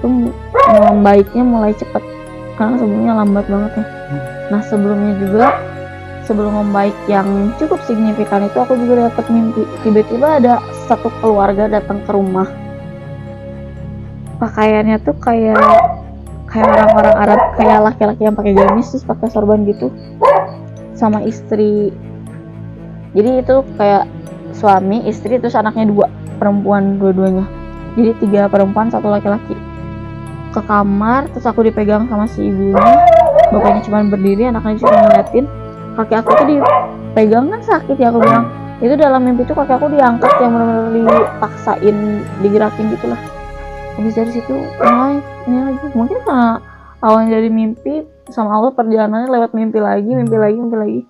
tuh membaiknya mulai cepet, karena sebelumnya lambat banget ya. Nah sebelum membaik yang cukup signifikan itu aku juga dapat mimpi. Tiba-tiba ada satu keluarga datang ke rumah, pakaiannya tuh kayak kayak orang-orang Arab, kayak laki-laki yang pakai gamis terus pakai sorban gitu, sama istri. Jadi itu kayak suami, istri, terus anaknya 2 perempuan dua-duanya. Jadi 3 perempuan 1 laki-laki. Ke kamar, terus aku dipegang sama si ibunya, bapaknya cuma berdiri, anaknya cuma ngeliatin. Kaki aku tuh dipegang kan sakit ya, aku bilang. Itu dalam mimpi tuh kaki aku diangkat yang benar-benar dipaksain, digerakin gitu lah. Habis dari situ mulai ini lagi, mungkin karena awalnya dari mimpi, sama Allah perjalanannya lewat mimpi lagi.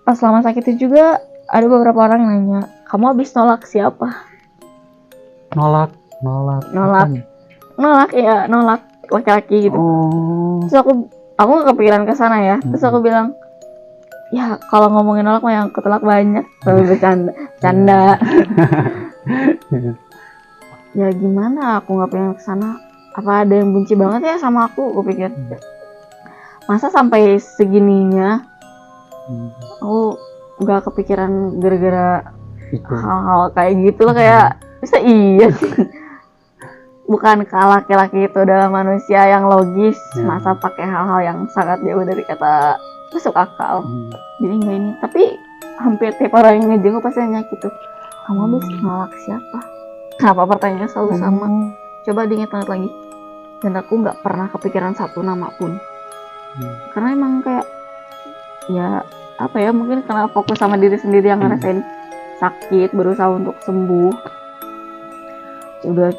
Pas lama sakit itu juga ada beberapa orang yang nanya, kamu habis nolak siapa? Nolak. Ya, nolak laki-laki gitu. Terus aku gak kepikiran ke sana ya. Terus aku bilang, ya kalau ngomongin nolak mah yang ketolak banyak. Tapi bercanda. Ya gimana, aku nggak pengen kesana. Apa ada yang benci banget ya sama aku pikir. Masa sampai segininya aku nggak kepikiran gara-gara hal-hal kayak gitu loh, kayak bisa iya sih. Bukan ke laki-laki itu adalah manusia yang logis, masa pakai hal-hal yang sangat jauh dari kata masuk akal. Jadi nggak ini, tapi hampir tiap orang yang ngejenguk pasti nanya gitu, kamu habis nolak siapa? Kenapa pertanyaannya selalu sama? Coba diingat-ingat lagi. Dan aku nggak pernah kepikiran 1 nama pun. Karena emang kayak ya apa ya, mungkin karena fokus sama diri sendiri yang ngerasain sakit, berusaha untuk sembuh. Udah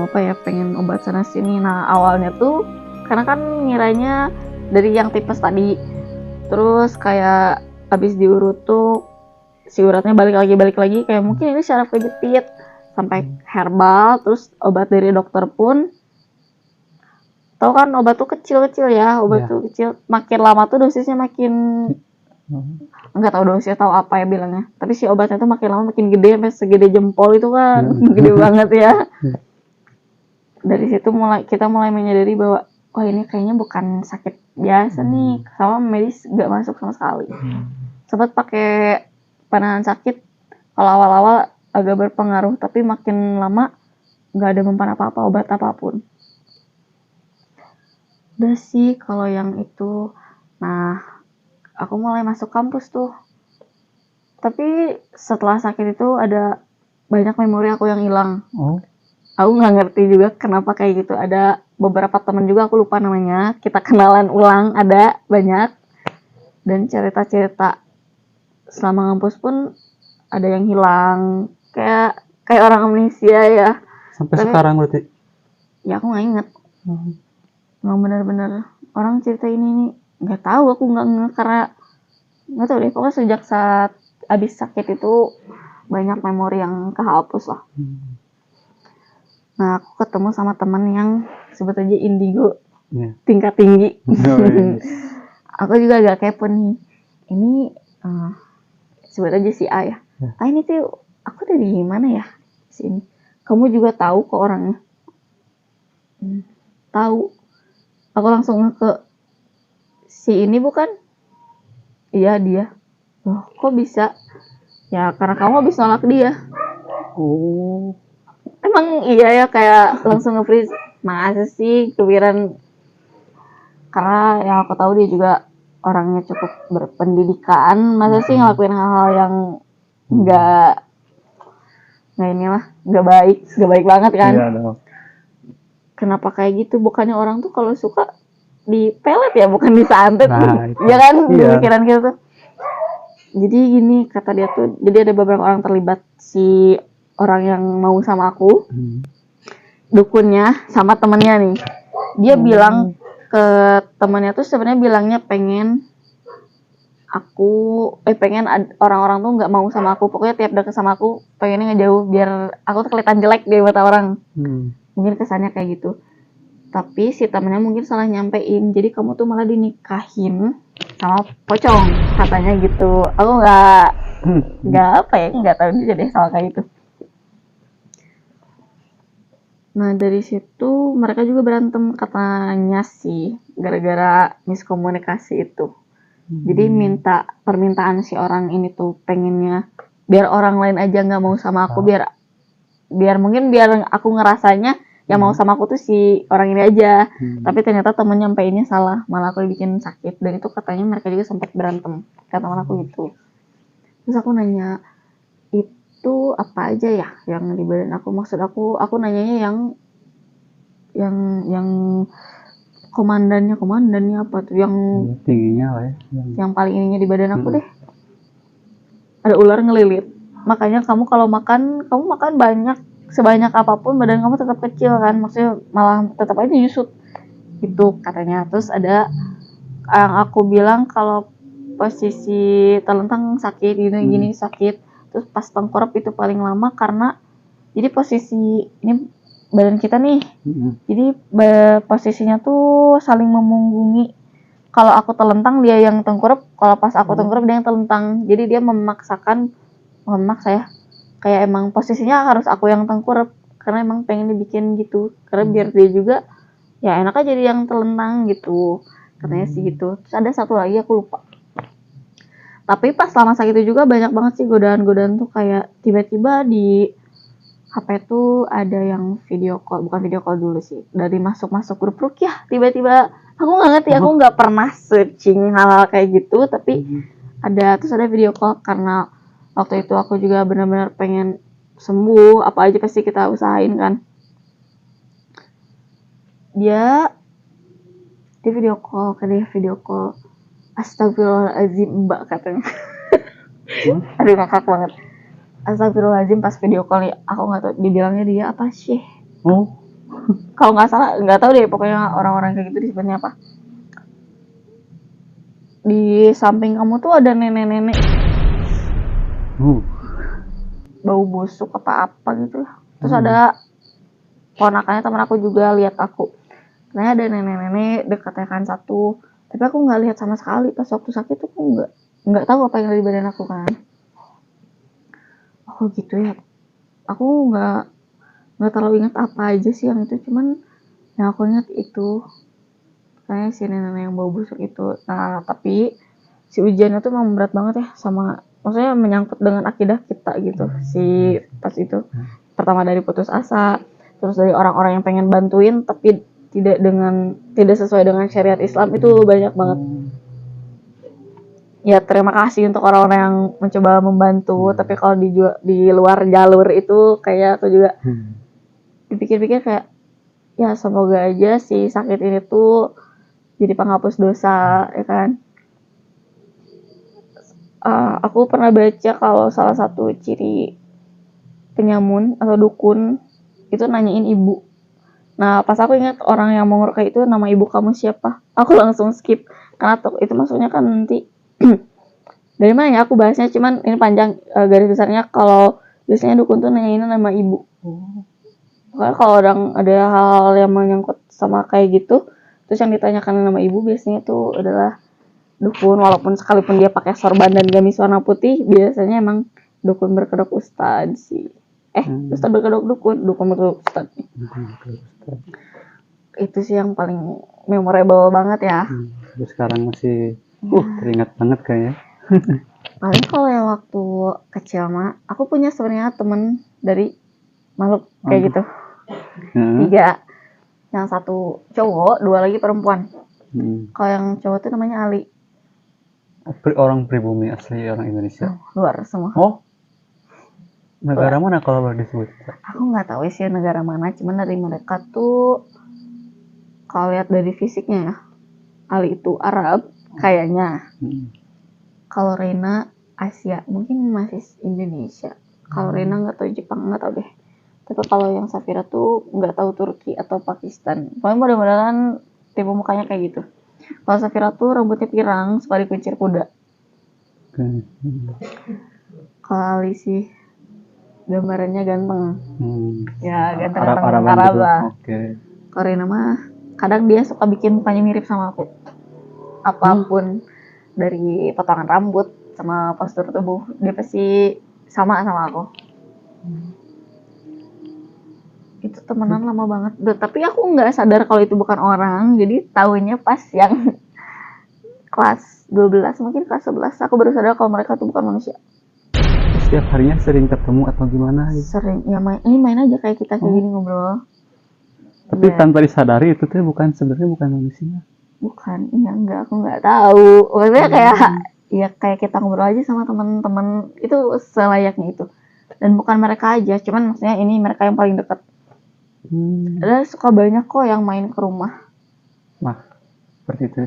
apa ya, pengen obat sana sini. Nah awalnya tuh karena kan ngiranya dari yang tipes tadi, terus kayak abis diurut tuh si uratnya balik lagi, kayak mungkin ini syaraf kejepit, sampai herbal, terus obat dari dokter pun. Tahu kan obat tuh kecil-kecil ya, tuh kecil, makin lama tuh dosisnya makin nggak tahu dosisnya, tahu apa ya bilangnya, tapi si obatnya tuh makin lama makin gede, sampai segede jempol itu kan. Gede banget ya. Dari situ kita mulai menyadari bahwa ini kayaknya bukan sakit biasa nih, sama medis nggak masuk sama sekali. Sempat pakai penahan sakit, kalau awal-awal agak berpengaruh, tapi makin lama nggak ada mempan apa-apa, obat apapun. Udah sih kalau yang itu. Nah aku mulai masuk kampus tuh, tapi setelah sakit itu ada banyak memori aku yang hilang. Aku nggak ngerti juga kenapa kayak gitu. Ada beberapa teman juga, aku lupa namanya, kita kenalan ulang, ada banyak. Dan cerita-cerita selama ngampus pun ada yang hilang, kayak orang amnesia ya. Sampai sekarang berarti? Ya aku nggak inget. Nggak bener-bener orang cerita ini nih, nggak tahu, aku nggak karena nggak tahu deh. Pokoknya sejak saat abis sakit itu banyak memori yang kehapus lah. Nah aku ketemu sama teman yang sebut aja indigo, tingkat tinggi. Aku juga agak kepo nih, ini sebut aja si A ya. Ini tuh aku dari mana ya sini? Kamu juga tahu kok orangnya? Tahu. Aku langsung ke si ini bukan? Iya dia. Loh kok bisa? Ya karena kamu habis nolak dia. Emang iya ya, kayak langsung nge-freeze. Masa sih kepikiran, karena yang aku tahu dia juga orangnya cukup berpendidikan. Masa sih ngelakuin hal-hal yang nggak baik banget kan? Kenapa kayak gitu? Bukannya orang tuh kalau suka dipelet ya, bukan disantet. Ya kan, di pikiran kita tuh. Jadi gini kata dia tuh, jadi ada beberapa orang terlibat. Si orang yang mau sama aku, dukunnya sama temennya nih, dia bilang ke temennya tuh sebenarnya bilangnya pengen orang-orang tuh nggak mau sama aku, pokoknya tiap deket sama aku pengennya ngejauh biar aku tuh kelihatan jelek di mata orang. Mungkin kesannya kayak gitu, tapi si temennya mungkin salah nyampein, jadi kamu tuh malah dinikahin sama pocong katanya gitu. Aku nggak tahu juga deh soal kayak gitu. Nah dari situ mereka juga berantem katanya sih, gara-gara miskomunikasi itu. Jadi permintaan si orang ini tuh pengennya biar orang lain aja nggak mau sama aku, biar aku ngerasanya yang mau sama aku tuh si orang ini aja. Tapi ternyata temen nyampeinnya salah, malah aku dibikin sakit. Dan itu katanya mereka juga sempat berantem, kata teman aku gitu. Terus aku nanya, itu apa aja ya yang di badan aku? Maksud aku nanyanya yang komandannya apa tuh, yang tingginya lah ya, yang paling ininya di badan aku deh. Ada ular ngelilit. Makanya kamu kalau makan, kamu makan banyak, sebanyak apapun badan kamu tetap kecil kan, maksudnya malah tetap aja nyusut gitu katanya. Terus ada yang aku bilang kalau posisi telentang sakit gini sakit. Terus pas tengkurap itu paling lama karena jadi posisi ini badan kita nih, jadi posisinya tuh saling memunggungi. Kalau aku telentang dia yang tengkurap, kalau pas aku tengkurap dia yang telentang. Jadi dia memaksa ya, kayak emang posisinya harus aku yang tengkurap karena emang pengen dibikin gitu, karena biar dia juga ya enak aja jadi yang telentang gitu katanya sih gitu. Terus ada satu lagi aku lupa. Tapi pas selama sakit itu juga banyak banget sih godaan tuh, kayak tiba-tiba di HP tuh ada yang bukan video call dulu sih, dari masuk grup rukyah tiba-tiba. Aku nggak ngerti, aku nggak pernah searching hal-hal kayak gitu, tapi terus ada video call karena waktu itu aku juga benar-benar pengen sembuh, apa aja pasti kita usahain kan. Dia video call, astagfirullahaladzim mbak katanya. Aduh ngakak banget. Astagfirullahaladzim pas video call nih, aku nggak tahu dibilangnya dia apa sih. Kalau nggak salah, nggak tahu deh, pokoknya orang-orang kayak gitu disebutnya apa. Di samping kamu tuh ada nenek-nenek bau busuk apa gitu. Terus ada ponakannya teman aku juga lihat aku, katanya ada nenek-nenek dekatnya kan satu, tapi aku nggak lihat sama sekali. Pas waktu sakit tuh aku nggak tahu apa yang ada di badan aku kan. Oh gitu ya, aku nggak terlalu ingat apa aja sih yang itu, cuman yang aku ingat itu kayak si nenek yang bau busuk itu. Nah tapi si ujiannya tuh memang berat banget ya, maksudnya menyangkut dengan akidah kita gitu si pas itu. Pertama dari putus asa, terus dari orang-orang yang pengen bantuin tapi tidak sesuai dengan syariat Islam, itu banyak banget. Ya terima kasih untuk orang-orang yang mencoba membantu, tapi kalau di luar jalur itu kayak aku juga dipikir-pikir kayak ya semoga aja si sakit ini tuh jadi penghapus dosa ya kan. Aku pernah baca kalau salah satu ciri penyamun atau dukun itu nanyain ibu. Nah pas aku ingat orang yang mau ngeruqyah itu, nama ibu kamu siapa, aku langsung skip karena itu maksudnya kan nanti dari mana ya aku bahasnya, cuman ini panjang. Garis besarnya kalau biasanya dukun tuh nanyain nama ibu. Karena kalau orang ada hal-hal yang menyangkut sama kayak gitu, terus yang ditanyakan nama ibu, biasanya itu adalah dukun. Walaupun sekalipun dia pakai sorban dan gamis warna putih, biasanya emang dukun berkedok ustadz sih. Ustadz berkedok dukun berkedok ustadz. Itu sih yang paling memorable banget ya. Terus sekarang masih teringat banget kayaknya. Paling kalau yang waktu kecil mah, aku punya sebenarnya temen dari makhluk kayak gitu. 3, yang satu cowok, 2 lagi perempuan. Kalau yang cowok tuh namanya Ali. Orang pribumi asli orang Indonesia. Luar semua. Negara mana kalau boleh disebut? Aku nggak tahu sih negara mana, cuman dari mereka tuh kalau lihat dari fisiknya ya, Ali itu Arab kayaknya. Kalau Reina Asia, mungkin masih Indonesia. Kalau Reina nggak tahu, Jepang nggak tahu deh. Tapi kalau yang Safira tuh nggak tahu Turki atau Pakistan. Pokoknya mudah-mudahan tipe mukanya kayak gitu. Kalau Safira tuh rambutnya pirang seperti kuncir kuda. Kalau Ali sih gambarannya ganteng. Ya ganteng Arab lah. Kalau Reina mah kadang dia suka bikin mukanya mirip sama aku. Apapun dari potongan rambut sama postur tubuh, dia pasti sama aku. Itu temenan lama banget. Tapi aku nggak sadar kalau itu bukan orang. Jadi tahunya pas yang kelas 12, mungkin kelas 11, aku baru sadar kalau mereka tuh bukan manusia. Setiap harinya sering ketemu atau gimana? Sering, ya main aja kayak kita kayak gini ngobrol. Tapi Iya. tanpa disadari itu tuh sebenarnya bukan manusia. Bukan, iya enggak, aku nggak tahu. Maksudnya kayak ya kayak kita ngobrol aja sama teman-teman itu selayaknya itu. Dan bukan mereka aja, cuman maksudnya ini mereka yang paling dekat. Ada suka banyak kok yang main ke rumah. Wah, seperti itu.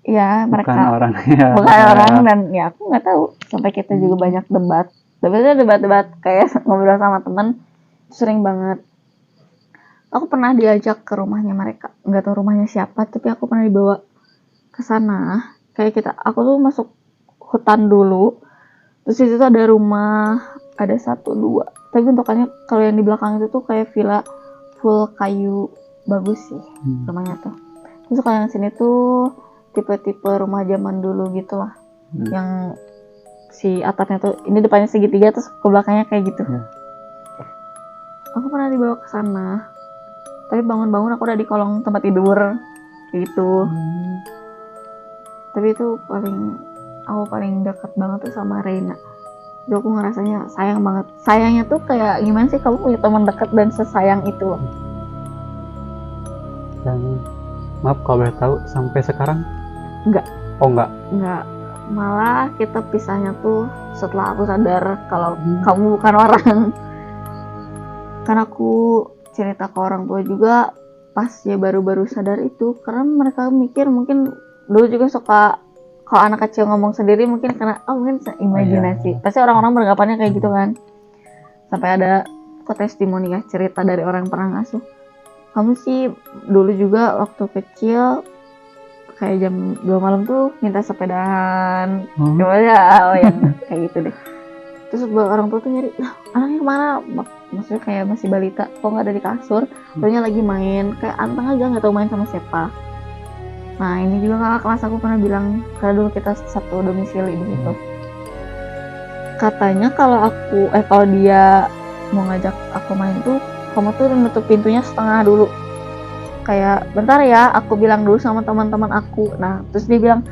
Ya Bukan mereka orang ya. bukan orang, dan ya aku nggak tahu. Sampai kita juga banyak debat. Debat kayak ngobrol sama teman sering banget. Aku pernah diajak ke rumahnya mereka, nggak tahu rumahnya siapa, tapi aku pernah dibawa ke sana. Kayak aku tuh masuk hutan dulu, terus di situ ada rumah, ada 1, 2, tapi bentukannya kalau yang di belakang itu tuh kayak villa full kayu, bagus sih rumahnya tuh. Terus kalau yang sini tuh tipe-tipe rumah zaman dulu gitu lah, yang si atapnya tuh ini depannya segitiga terus ke belakangnya kayak gitu. Aku pernah dibawa ke sana, tapi bangun-bangun aku udah di kolong tempat tidur gitu. Tapi itu aku paling dekat banget tuh sama Reina. Jadi aku ngerasanya sayang banget. Sayangnya tuh kayak gimana sih kamu punya teman dekat dan sesayang itu loh. Dan maaf kalau boleh tahu sampai sekarang? Enggak. Oh enggak. Enggak. Malah kita pisahnya tuh setelah aku sadar kalau kamu bukan orang. Karena aku cerita ke orang tua juga pas ya baru-baru sadar itu, karena mereka mikir mungkin dulu juga suka kalau anak kecil ngomong sendiri mungkin karena mungkin imajinasi. Pasti orang-orang beranggapannya kayak gitu kan. Sampai ada kok testimoni ya, cerita dari orang yang pernah ngasuh. Kamu sih dulu juga waktu kecil kayak jam 2 malam tuh minta sepedahan. Coba ya, yang kayak gitu deh. Terus orang tua tuh nyari, anaknya kemana? Maksudnya kayak masih balita, kok nggak ada di kasur? Soalnya lagi main, kayak anteng aja nggak tahu main sama siapa. Nah ini juga kakak kelas aku pernah bilang, karena dulu kita satu domisili di situ. Katanya kalau dia mau ngajak aku main tuh, kamu tuh nutup pintunya setengah dulu. Kayak bentar ya, aku bilang dulu sama teman-teman aku. Nah terus dia bilang,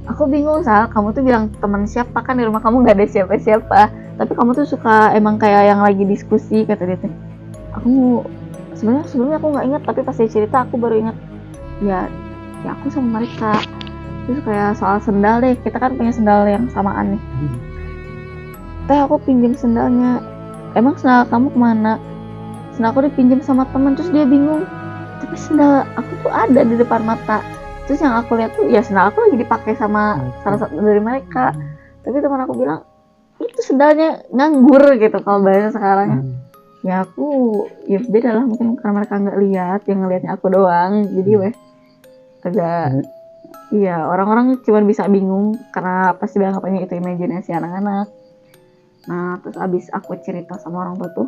aku bingung Sal, kamu tuh bilang teman siapa, kan di rumah kamu nggak ada siapa-siapa. Tapi kamu tuh suka emang kayak yang lagi diskusi, kata dia tuh. Aku sebelumnya aku nggak ingat, tapi pas dia cerita aku baru ingat. Ya aku sama mereka. Terus kayak soal sendal deh, kita kan punya sendal yang samaan nih. Aku pinjam sendalnya. Emang sendal kamu kemana? Sendal aku dipinjam sama teman, terus dia bingung. Tapi sendal aku tuh ada di depan mata. Terus yang aku lihat tuh ya sendal aku lagi dipakai sama salah satu dari mereka. Tapi teman aku bilang itu sendalnya nganggur gitu kalau bahasa sekarang. Ya aku ya beda lah, mungkin karena mereka nggak lihat, yang ngelihatnya aku doang. Jadi agak iya, orang-orang cuma bisa bingung karena pasti beranggapannya itu imajinasi anak-anak. Nah terus abis aku cerita sama orang tua tuh,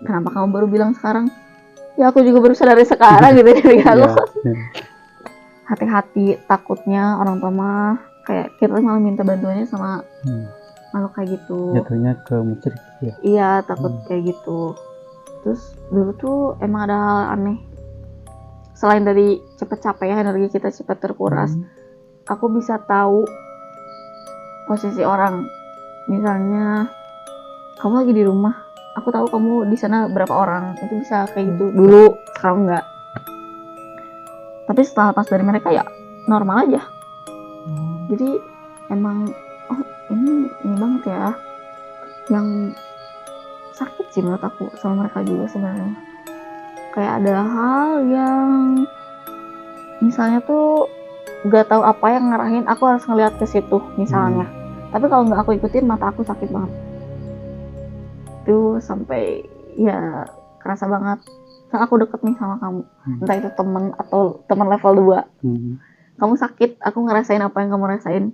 kenapa kamu baru bilang sekarang? Ya aku juga baru sadar sekarang gitu. Jadi aku hati-hati, takutnya orang tua mah kayak kita malah minta bantuannya sama makhluk kayak gitu. Jatuhnya ke musyrik ya. Iya, takut kayak gitu. Terus dulu tuh emang ada hal aneh. Selain dari cepet capek ya, energi kita cepat terkuras. Aku bisa tahu posisi orang. Misalnya kamu lagi di rumah, aku tahu kamu di sana berapa orang. Itu bisa kayak gitu dulu, sekarang enggak. Tapi setelah lepas dari mereka ya normal aja. Jadi emang ini banget ya, yang sakit sih menurut aku sama mereka juga sebenarnya. Kayak ada hal yang misalnya tuh gak tahu apa yang ngarahin aku harus ngeliat ke situ misalnya. Tapi kalau nggak aku ikutin, mata aku sakit banget. Itu sampai ya kerasa banget. Kan aku deket nih sama kamu, entah itu teman atau teman level 2. Kamu sakit, aku ngerasain apa yang kamu rasain.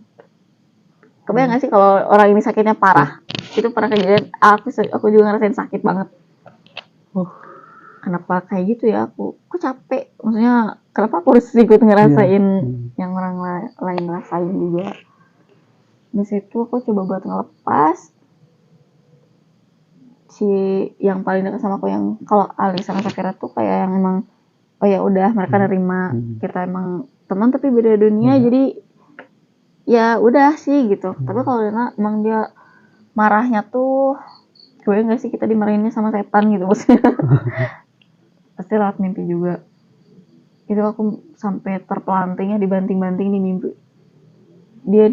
Kebayang gak sih kalau orang ini sakitnya parah? Itu pernah kejadian, aku juga ngerasain sakit banget. Kenapa kayak gitu ya aku capek. Maksudnya kenapa aku harus ikut ngerasain yang orang lain rasain juga. Di situ aku coba buat ngelepas. Si yang paling dekat sama aku yang kalau Ali sama Sakira tuh kayak yang emang oh ya udah mereka nerima kita emang teman tapi beda dunia, jadi ya udah sih gitu. Tapi kalau Lena emang dia marahnya tuh gue nggak sih kita dimarahinnya sama setan gitu maksudnya. pasti lewat mimpi juga. Itu aku sampai terpelanting ya, dibanting-banting di mimpi. Dia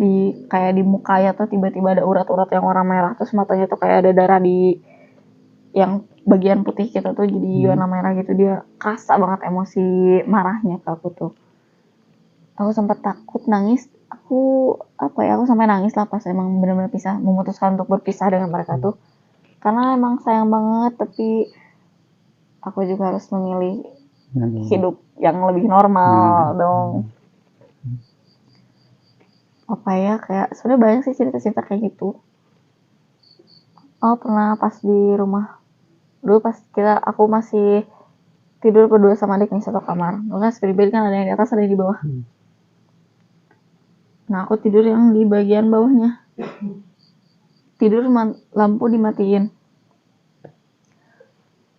kayak di mukanya tuh tiba-tiba ada urat-urat yang warna merah, terus matanya tuh kayak ada darah di yang bagian putih gitu tuh jadi warna merah gitu. Dia kerasa banget emosi marahnya ke aku tuh. Aku sempat takut nangis. Aku sampai nangis lah pas emang benar-benar memutuskan untuk berpisah dengan mereka tuh. Karena emang sayang banget, tapi aku juga harus memilih hidup yang lebih normal dong. Apa ya, kayak sebenarnya banyak sih cerita-cerita kayak gitu. Oh, pernah pas di rumah dulu, pas aku masih tidur berdua sama adik nih satu kamar. Dulu kan bed kan ada yang di atas, ada yang di bawah. Nah, aku tidur yang di bagian bawahnya. Tidur lampu dimatiin.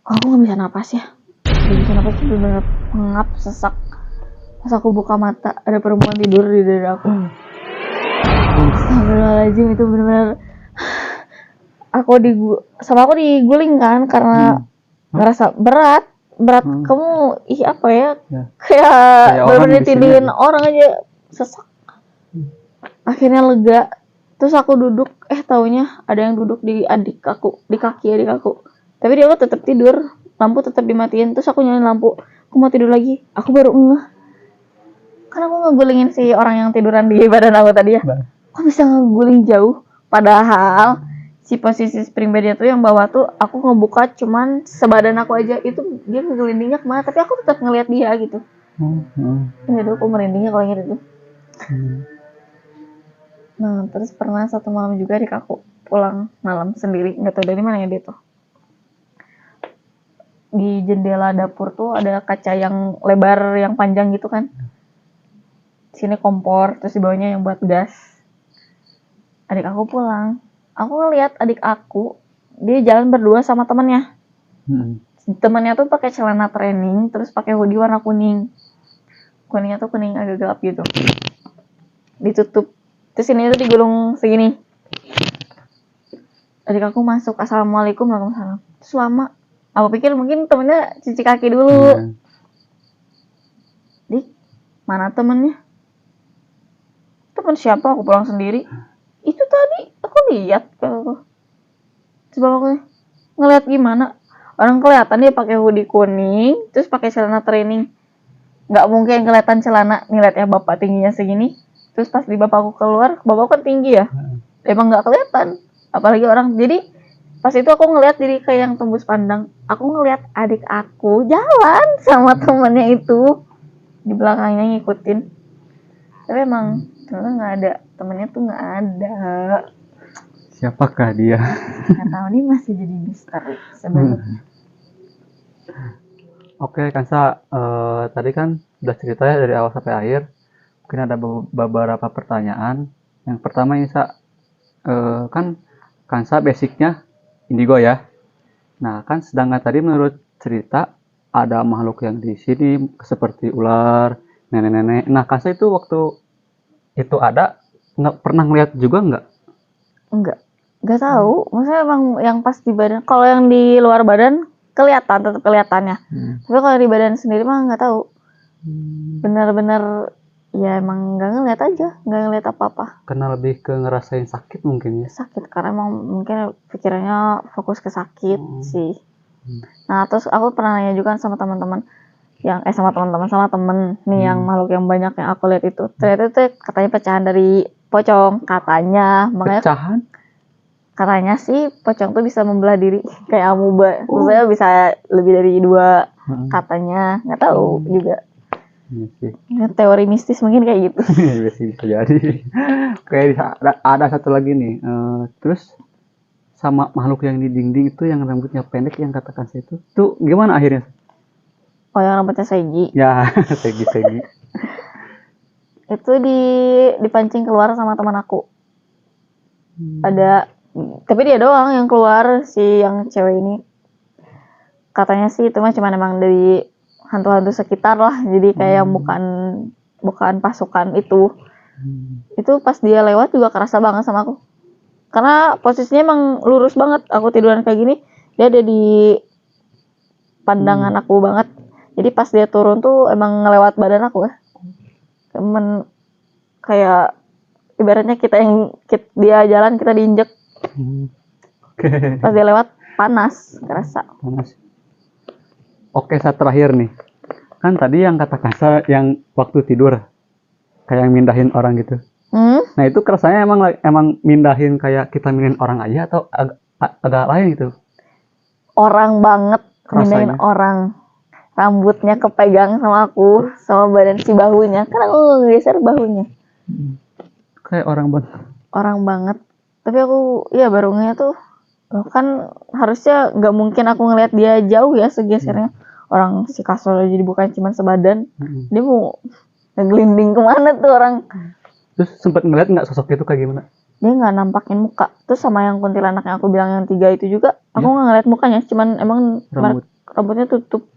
Aku nggak bisa napas ya. Nggak bisa napas tuh bener-bener pengap, sesak. Pas aku buka mata, ada perempuan tidur di dada aku. Astagfirullahaladzim, itu bener-bener aku diguling kan karena ngerasa berat. Kamu apa ya, kayak bener-bener ditindihin orang aja, sesak. Akhirnya lega. Terus aku duduk, taunya ada yang duduk di kaki adik aku. Tapi dia tetap tidur, lampu tetap dimatiin. Terus aku nyalain lampu, aku mau tidur lagi. Aku baru ngeh, kan aku ngegulingin si orang yang tiduran di badan aku tadi ya. Kok bisa ngeguling jauh? Padahal si posisi spring bednya tuh yang bawah tuh aku ngebuka cuman sebadan aku aja. Itu dia ngegelindingnya kemana, tapi aku tetap ngeliat dia gitu. Aduh, aku merindingnya kalau inget itu. Nah, terus pernah satu malam juga adik aku pulang malam sendiri, nggak tahu dari mana ya dia tuh. Di jendela dapur tuh ada kaca yang lebar, yang panjang gitu kan. Sini kompor, terus di bawahnya yang buat gas. Adik aku pulang, aku ngeliat adik aku, dia jalan berdua sama temannya. Temannya tuh pakai celana training, terus pakai hoodie warna kuning. Kuningnya tuh kuning agak gelap gitu. Ditutup. Terus ini tuh digulung segini. Adik aku masuk, assalamualaikum, waalaikumsalam. Terus lama. Aku pikir mungkin temennya cuci kaki dulu. Dik, mana temennya? Temen siapa? Aku pulang sendiri. Itu tadi aku lihat. Coba aku ngeliat gimana? Orang kelihatan dia pakai hoodie kuning, terus pakai celana training. Nggak mungkin kelihatan celana. Nih lihat ya, bapak tingginya segini. Terus pas di bapakku keluar, bapakku kan tinggi ya. Emang nggak kelihatan. Apalagi orang. Jadi pas itu aku ngeliat jadi kayak yang tembus pandang. Aku ngeliat adik aku jalan sama temennya itu di belakangnya ngikutin. Tapi emang ternyata nggak ada, temennya tuh nggak ada. Siapakah dia? Nggak tahu, nih masih jadi misteri sebenarnya. Oke, Kansa, tadi kan udah ceritanya dari awal sampai akhir. Mungkin ada beberapa pertanyaan. Yang pertama ini kan Kansa basicnya indigo ya. Nah, kan sedangkan tadi menurut cerita ada makhluk yang di sini seperti ular, nenek-nenek. Nah, Kansa itu waktu itu ada nggak pernah ngeliat juga nggak? Nggak tahu. Maksudnya emang yang pas di badan. Kalau yang di luar badan kelihatan, tetap kelihatannya. Tapi kalau di badan sendiri mah nggak tahu. Benar-benar ya emang nggak ngeliat aja, nggak ngeliat apa-apa. Karena lebih ke ngerasain sakit mungkin ya. Sakit karena emang mungkin pikirannya fokus ke sakit sih. Nah, terus aku pernah nanya juga sama teman-teman yang sama temen nih yang makhluk yang banyak yang aku lihat itu. Ternyata itu katanya pecahan dari pocong katanya. Makanya pecahan? Katanya sih pocong tuh bisa membelah diri kayak amuba. Maksudnya bisa lebih dari 2 katanya. Nggak tahu juga. Teori mistis mungkin kayak gitu. Bisa jadi. Kayak ada satu lagi nih. Terus sama makhluk yang di dinding itu yang rambutnya pendek yang katakan saya itu tuh gimana akhirnya? Oh, yang rambutnya segi. Ya, segi. Itu dipancing keluar sama teman aku. Ada, tapi dia doang yang keluar, si yang cewek ini. Katanya sih itu mah cuma emang dari hantu-hantu sekitar lah, jadi kayak bukan pasukan itu. Itu pas dia lewat juga kerasa banget sama aku. Karena posisinya emang lurus banget, aku tiduran kayak gini, dia ada di pandangan aku banget. Jadi pas dia turun tuh emang ngelewat badan aku ya. Kayak ibaratnya dia jalan kita diinjek. Oke. Pas dia lewat panas, kerasa. Panas. Oke, saat terakhir nih. Kan tadi yang kata Kansa yang waktu tidur kayak yang mindahin orang gitu. Nah, itu kerasanya emang mindahin kayak kita mindahin orang aja atau agak lain gitu. Orang banget, mindahin Rasanya. orang. Rambutnya kepegang sama aku, sama badan si bahunya. Kan aku ngegeser bahunya. Kayak orang banget. Orang banget. Tapi aku ya baru ngeliat tuh, loh kan harusnya nggak mungkin aku ngeliat dia jauh ya segesernya. Orang si kasur aja jadi bukan cuma sebadan. Dia mau ngeglinding kemana tuh orang. Terus sempat ngeliat nggak sosok itu kayak gimana? Dia nggak nampakin muka. Terus sama yang kuntilanak yang aku bilang yang 3 itu juga, aku nggak ngeliat mukanya, cuman emang rambutnya tutup.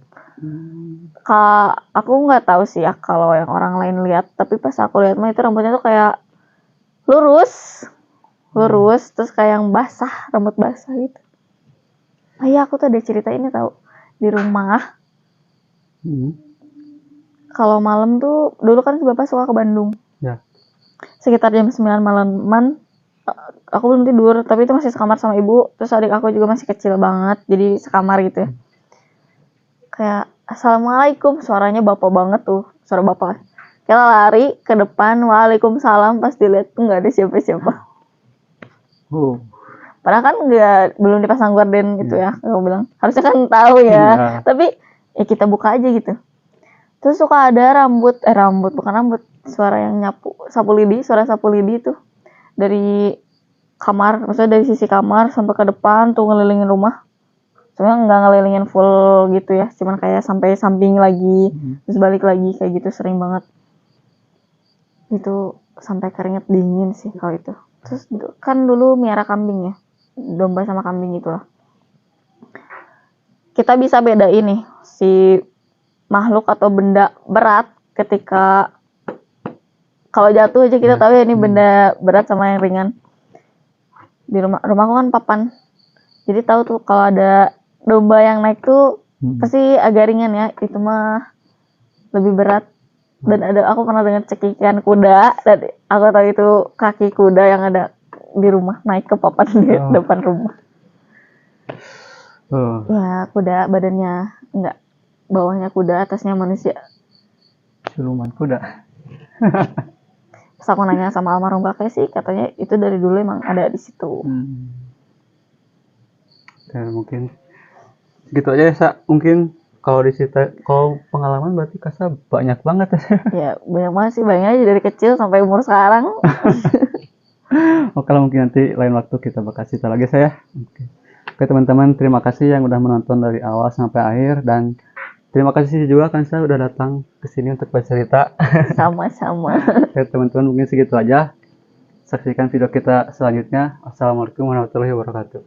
Aku nggak tahu sih ya kalau yang orang lain lihat, tapi pas aku lihat mah itu rambutnya tuh kayak lurus, terus kayak yang basah, rambut basah gitu. Ah iya, aku tuh ada cerita ini tahu di rumah. Kalau malam tuh dulu kan si bapak suka ke Bandung. Ya. Sekitar jam 9 malaman, aku belum tidur, tapi itu masih sekamar sama ibu. Terus adik aku juga masih kecil banget, jadi sekamar gitu ya. Kayak assalamualaikum, suaranya bapak banget tuh, suara bapak. Kita lari ke depan, waalaikumsalam, pas dilihat tuh nggak ada siapa-siapa. Padahal kan belum dipasang gorden gitu ya, aku bilang. Harusnya kan tahu ya, tapi ya kita buka aja gitu. Terus suka ada bukan rambut, suara yang sapu lidi, suara sapu lidi tuh dari kamar, maksudnya dari sisi kamar sampai ke depan tuh ngelilingin rumah. Sebenarnya nggak ngelilingin full gitu ya, cuman kayak sampai samping lagi, terus balik lagi kayak gitu, sering banget. Itu sampai keringet dingin sih kalau itu. Terus kan dulu miara kambing ya, domba sama kambing itulah. Kita bisa beda ini si makhluk atau benda berat ketika kalau jatuh aja kita tahu ya ini benda berat sama yang ringan. Di rumahku kan papan, jadi tahu tuh kalau ada domba yang naik tuh pasti agak ringan ya, itu mah lebih berat. Dan aku pernah dengar cekikikan kuda, dan aku tahu itu kaki kuda yang ada di rumah naik ke papan di depan rumah. Ya kuda badannya enggak, bawahnya kuda, atasnya manusia. Siluman kuda. Pas aku nanya sama almarhum kakek sih, katanya itu dari dulu emang ada di situ. Dan mungkin gitu aja ya, Sa. Mungkin kalau pengalaman berarti Kasa banyak banget ya. Ya banyak banget sih, banyak aja dari kecil sampai umur sekarang. Kalau mungkin nanti lain waktu kita bakal cerita lagi saya. Oke teman-teman, terima kasih yang udah menonton dari awal sampai akhir, dan terima kasih juga kan saya udah datang ke sini untuk bercerita. Sama-sama. Oke teman-teman, mungkin segitu aja. Saksikan video kita selanjutnya. Assalamualaikum warahmatullahi wabarakatuh.